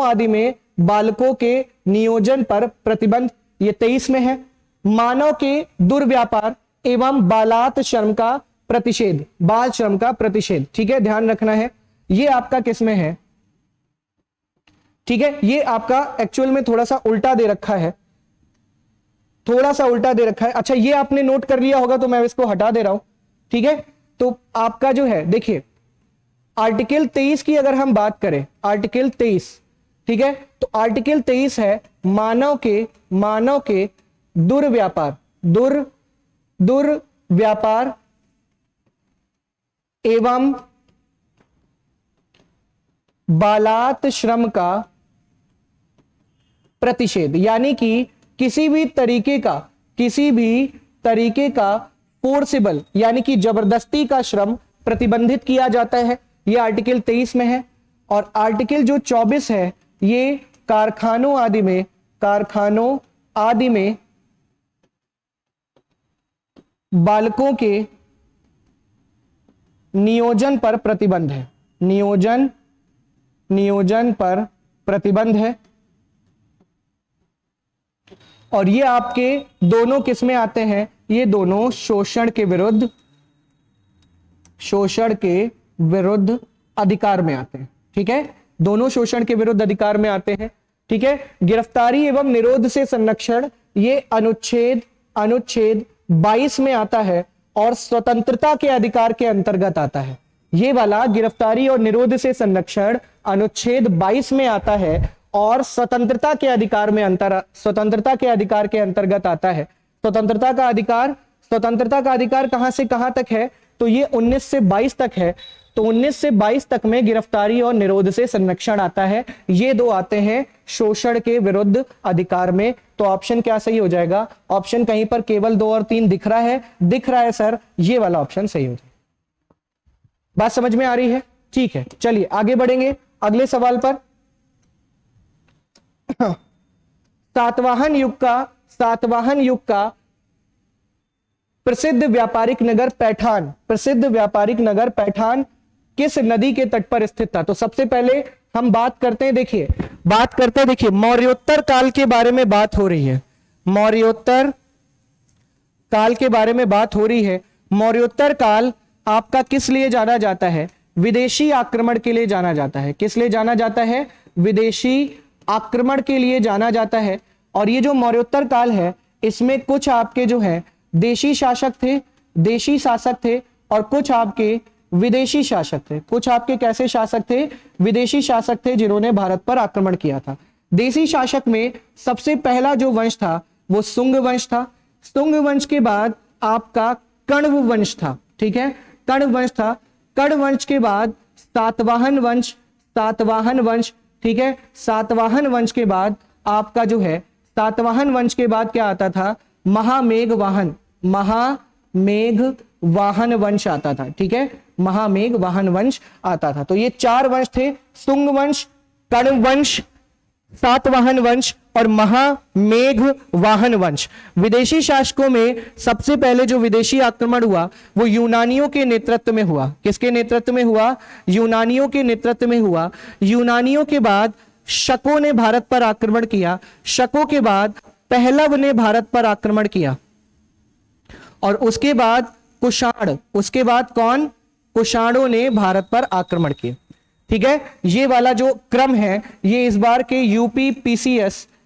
आदि में बालकों के नियोजन पर प्रतिबंध, ये 23 में है। मानव के दुर्व्यापार एवं बालात श्रम का प्रतिषेध, बाल श्रम का प्रतिषेध, ठीक है, ध्यान रखना है। ये आपका किसमें है? ठीक है, ये आपका एक्चुअल में थोड़ा सा उल्टा दे रखा है, अच्छा ये आपने नोट कर लिया होगा तो मैं इसको हटा दे रहा हूं, ठीक है। तो आपका जो है, देखिए आर्टिकल 23 की अगर हम बात करें, आर्टिकल 23, ठीक है, तो आर्टिकल 23 है मानव के दुर्व्यापार एवं बालात श्रम का प्रतिषेध, यानी कि किसी भी तरीके का फोर्सिबल यानी कि जबरदस्ती का श्रम प्रतिबंधित किया जाता है। यह आर्टिकल 23 में है। और आर्टिकल जो 24 है, ये कारखानों आदि में बालकों के नियोजन पर प्रतिबंध है। नियोजन पर प्रतिबंध है। और ये आपके दोनों किस में आते हैं? ये दोनों शोषण के विरुद्ध अधिकार में आते हैं, ठीक है, दोनों शोषण के विरुद्ध अधिकार में आते हैं, ठीक है। गिरफ्तारी एवं निरोध से संरक्षण, ये अनुच्छेद 22 में आता है और स्वतंत्रता के अधिकार के अंतर्गत आता है। ये वाला गिरफ्तारी और निरोध से संरक्षण अनुच्छेद 22 में आता है और स्वतंत्रता के अधिकार के अंतर्गत आता है। स्वतंत्रता का अधिकार कहां से कहां तक है? तो ये 19 से 22 तक है। तो 19 से 22 तक में गिरफ्तारी और निरोध से संरक्षण आता है। ये दो आते हैं शोषण के विरुद्ध अधिकार में। तो ऑप्शन क्या सही हो जाएगा? ऑप्शन कहीं पर केवल 2 और 3 दिख रहा है सर, ये वाला ऑप्शन सही हो जाएगा। बात समझ में आ रही है? ठीक है, चलिए आगे बढ़ेंगे अगले सवाल पर। सातवाहन युग का प्रसिद्ध व्यापारिक नगर पैठान किस नदी के तट पर स्थित था? तो सबसे पहले हम बात करते हैं, देखिए मौर्योत्तर काल के बारे में बात हो रही है। मौर्योत्तर काल आपका किस लिए जाना जाता है? विदेशी आक्रमण के लिए जाना जाता है। किस लिए जाना जाता है? विदेशी आक्रमण के लिए जाना जाता है। और ये जो मौर्योत्तर काल है, इसमें कुछ आपके जो है देशी शासक थे, देशी शासक थे, और कुछ आपके विदेशी शासक थे। कुछ आपके कैसे शासक थे? विदेशी शासक थे जिन्होंने भारत पर आक्रमण किया था। देशी शासक में सबसे पहला जो वंश था वो सुंग वंश था। सुंग वंश के बाद आपका कण्व वंश था, ठीक है, कण्व वंश था। कण्व वंश के बाद सातवाहन वंश, सातवाहन वंश, ठीक है, सातवाहन वंश के बाद आपका जो है, सातवाहन वंश के बाद क्या आता था? महामेघवाहन, महामेघवाहन वंश आता था, ठीक है, महामेघवाहन वंश आता था। तो ये 4 वंश थे, सुंग वंश, कण्व वंश, सातवाहन वंश और महामेघवाहन वंश। विदेशी शासकों में सबसे पहले जो विदेशी आक्रमण हुआ वो यूनानियों के नेतृत्व में हुआ। किसके नेतृत्व में हुआ? यूनानियों के नेतृत्व में हुआ। यूनानियों के बाद शकों ने भारत पर आक्रमण किया। शकों के बाद पहलव ने भारत पर आक्रमण किया, और उसके बाद कुषाण, उसके बाद कौन? कुषाणों ने भारत पर आक्रमण किया, ठीक है। ये वाला जो क्रम है ये इस बार के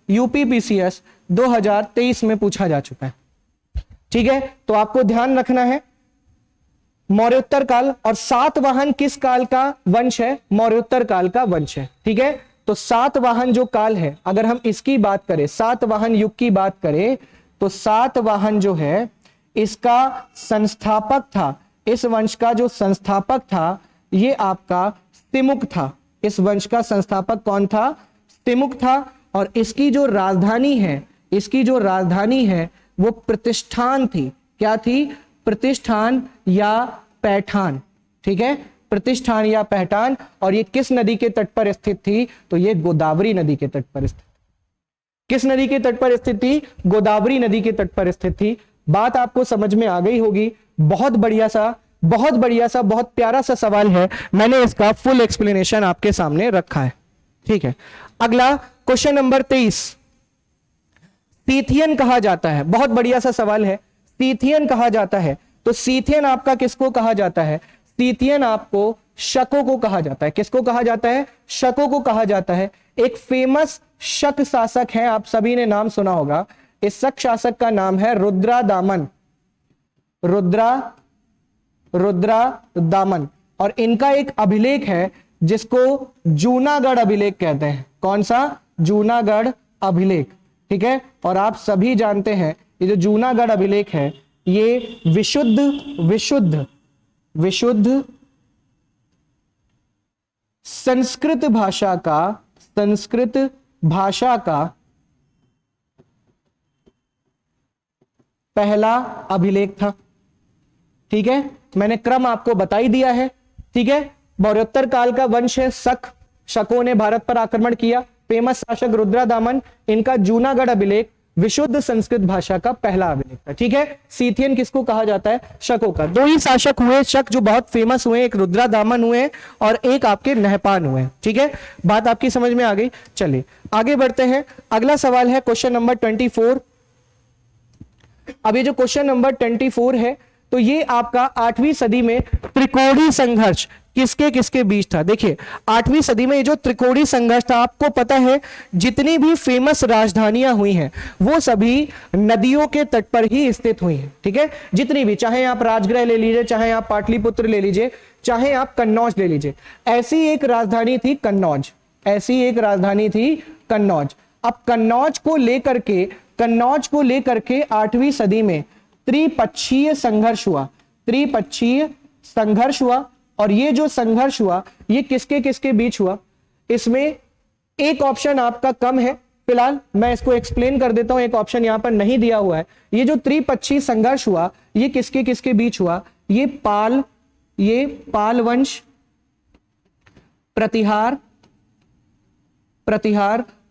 यूपीपीसीएस 2023 में पूछा जा चुका है, ठीक है। तो आपको ध्यान रखना है मौर्योत्तर काल, और सातवाहन किस काल का वंश है? मौर्योत्तर काल का वंश है, ठीक है। तो सातवाहन जो काल है, अगर हम इसकी बात करें, सातवाहन युग की बात करें, तो सातवाहन जो है इसका संस्थापक था, इस वंश का जो संस्थापक था ये आपका तिमुक था। इस वंश का संस्थापक कौन था? तिमुक था। और इसकी जो राजधानी है, इसकी जो राजधानी है वो प्रतिष्ठान थी। क्या थी? प्रतिष्ठान या पैठान, ठीक है, प्रतिष्ठान या पैठान। और ये किस नदी के तट पर स्थित थी? तो ये गोदावरी नदी के तट पर स्थित। किस नदी के तट पर स्थित थी? गोदावरी नदी के तट पर स्थित थी। बात आपको समझ में आ गई होगी। बहुत बढ़िया सा, बहुत बढ़िया सा, बहुत प्यारा सा सवाल है, मैंने इसका फुल एक्सप्लेनेशन आपके सामने रखा है, ठीक है। अगला क्वेश्चन नंबर 23, सीथियन कहा जाता है। बहुत बढ़िया सा सवाल है, सीथियन कहा जाता है। तो सीथियन आपका किसको कहा जाता है? सीथियन आपको शकों को कहा जाता है। किसको कहा जाता है? शकों को कहा जाता है। एक फेमस शक शासक है, आप सभी ने नाम सुना होगा। इस शक शासक का नाम है रुद्रादामन, रुद्रादामन। और इनका एक अभिलेख है जिसको जूनागढ़ अभिलेख कहते हैं। कौन सा? जूनागढ़ अभिलेख, ठीक है। और आप सभी जानते हैं ये जो जूनागढ़ अभिलेख है ये विशुद्ध संस्कृत भाषा का पहला अभिलेख था, ठीक है। मैंने क्रम आपको बता ही दिया है, ठीक है। मौर्योत्तर काल का वंश है शक, शकों ने भारत पर आक्रमण किया। फेमस शासक रुद्रादामन, इनका जूनागढ़ अभिलेख विशुद्ध संस्कृत भाषा का पहला अभिलेख था, ठीक है। सीथियन किसको कहा जाता है? शकों का। 2 ही शासक हुए शक जो बहुत फेमस हुए, एक रुद्रादामन हुए और एक आपके नहपान हुए, ठीक है। बात आपकी समझ में आ गई। चलिए आगे बढ़ते हैं। अगला सवाल है क्वेश्चन नंबर 24। अब ये जो क्वेश्चन नंबर 24 है तो ये आपका 8वीं सदी में त्रिकोणी संघर्ष किसके किसके बीच था। देखिए 8वीं सदी में ये जो त्रिकोणी संघर्ष था, आपको पता है जितनी भी फेमस राजधानियां हुई हैं वो सभी नदियों के तट पर ही स्थित हुई हैं, ठीक है। जितनी भी, चाहे आप राजगृह ले लीजिए, चाहे आप पाटलिपुत्र ले लीजिए, चाहे आप कन्नौज ले लीजिए, ऐसी एक राजधानी थी कन्नौज, ऐसी एक राजधानी थी कन्नौज। अब कन्नौज को लेकर के 8वीं सदी में त्रिपक्षीय संघर्ष हुआ, त्रिपक्षीय संघर्ष हुआ। और ये जो संघर्ष हुआ ये किसके किसके बीच हुआ? इसमें एक ऑप्शन आपका कम है, फिलहाल मैं इसको एक्सप्लेन कर देता हूं, एक ऑप्शन यहां पर नहीं दिया हुआ है। ये जो त्रिपक्षीय संघर्ष हुआ ये किसके किसके बीच हुआ? ये पाल वंश, प्रतिहार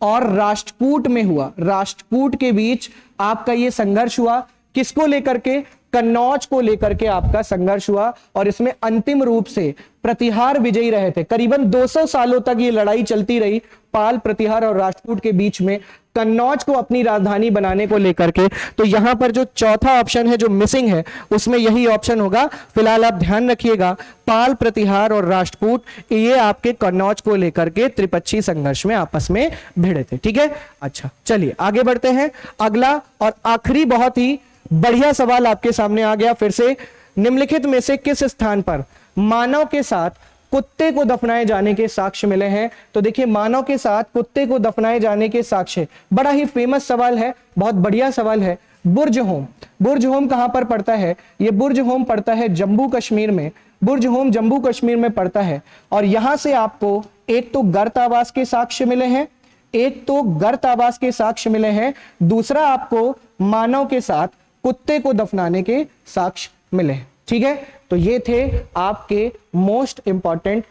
और राष्ट्रकूट में हुआ। राष्ट्रकूट के बीच आपका ये संघर्ष हुआ। किसको लेकर के? कन्नौज को लेकर के आपका संघर्ष हुआ। और इसमें अंतिम रूप से प्रतिहार विजयी रहे थे। करीबन 200 सालों तक ये लड़ाई चलती रही पाल, प्रतिहार और राष्ट्रकूट के बीच में, कन्नौज को अपनी राजधानी बनाने को लेकर के। तो यहां पर जो चौथा ऑप्शन है जो मिसिंग है उसमें यही ऑप्शन होगा। फिलहाल आप ध्यान रखिएगा, पाल, प्रतिहार और राष्ट्रकूट ये आपके कन्नौज को लेकर के त्रिपक्षीय संघर्ष में आपस में भिड़े थे, ठीक है। अच्छा चलिए आगे बढ़ते हैं। अगला और आखिरी बहुत ही बढ़िया सवाल आपके सामने आ गया फिर से। निम्नलिखित में से किस स्थान पर मानव के साथ कुत्ते को दफनाए जाने के साक्ष्य मिले हैं? तो देखिए, मानव के साथ कुत्ते को दफनाए जाने के साक्ष्य, बड़ा ही फेमस सवाल है, बहुत बढ़िया सवाल है। बुर्ज होम, बुर्ज होम कहां पर पड़ता है? ये बुर्ज होम पड़ता है जम्मू कश्मीर में। बुर्ज होम जम्मू कश्मीर में पड़ता है। और यहां से आपको एक तो गर्त आवास के साक्ष्य मिले हैं, एक तो गर्त आवास के साक्ष्य मिले हैं, दूसरा आपको मानव के साथ कुत्ते को दफनाने के साक्ष्य मिले हैं। ठीक है, तो ये थे आपके मोस्ट इंपॉर्टेंट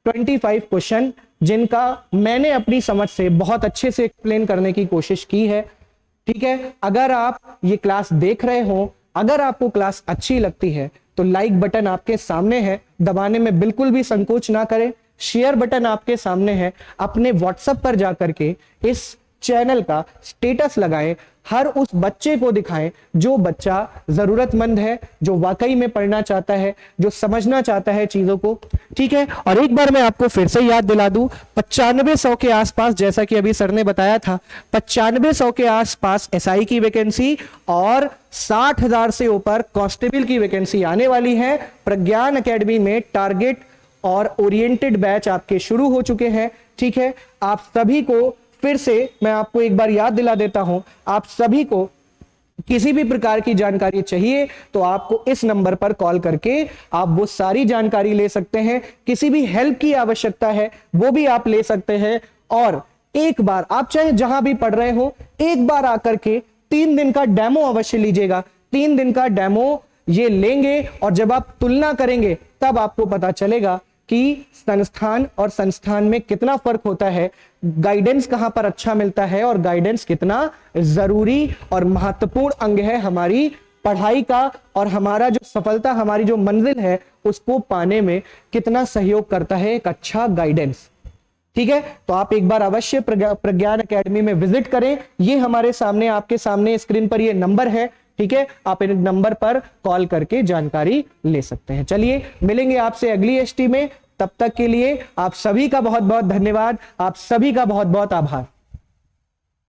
25 क्वेश्चन, जिनका मैंने अपनी समझ से बहुत अच्छे से एक्सप्लेन करने की कोशिश की है। ठीक है, अगर आप ये क्लास देख रहे हो, अगर आपको क्लास अच्छी लगती है तो लाइक बटन आपके सामने है, दबाने में बिल्कुल भी संकोच ना करें। शेयर बटन आपके सामने है, अपने व्हाट्सएप पर जाकर के इस चैनल का स्टेटस लगाएं, हर उस बच्चे को दिखाएं जो बच्चा जरूरतमंद है, जो वाकई में पढ़ना चाहता है, जो समझना चाहता है चीजों को। ठीक है, और एक बार मैं आपको फिर से याद दिला दूं, 9500 के आसपास, जैसा कि अभी सर ने बताया था, 9500 के आसपास एसआई की वैकेंसी और 60,000 से ऊपर कांस्टेबल की वैकेंसी आने वाली है। प्रज्ञान एकेडमी में टारगेट और ओरिएंटेड बैच आपके शुरू हो चुके हैं। ठीक है, आप सभी को फिर से मैं आपको एक बार याद दिला देता हूं, आप सभी को किसी भी प्रकार की जानकारी चाहिए तो आपको इस नंबर पर कॉल करके आप वो सारी जानकारी ले सकते हैं। किसी भी हेल्प की आवश्यकता है वो भी आप ले सकते हैं। और एक बार आप चाहे जहां भी पढ़ रहे हो, एक बार आकर के 3 दिन का डेमो अवश्य लीजिएगा। 3 दिन का डेमो ये लेंगे और जब आप तुलना करेंगे तब आपको पता चलेगा कि संस्थान और संस्थान में कितना फर्क होता है, गाइडेंस कहां पर अच्छा मिलता है और गाइडेंस कितना जरूरी और महत्वपूर्ण अंग है हमारी पढ़ाई का, और हमारा जो सफलता, हमारी जो मंजिल है उसको पाने में कितना सहयोग करता है एक अच्छा गाइडेंस। ठीक है, तो आप एक बार अवश्य प्रज्ञान एकेडमी में विजिट करें। ये हमारे सामने, आपके सामने स्क्रीन पर ये नंबर है। ठीक है, आप इन नंबर पर कॉल करके जानकारी ले सकते हैं। चलिए, मिलेंगे आपसे अगली एसटी में। तब तक के लिए आप सभी का बहुत बहुत धन्यवाद, आप सभी का बहुत बहुत आभार।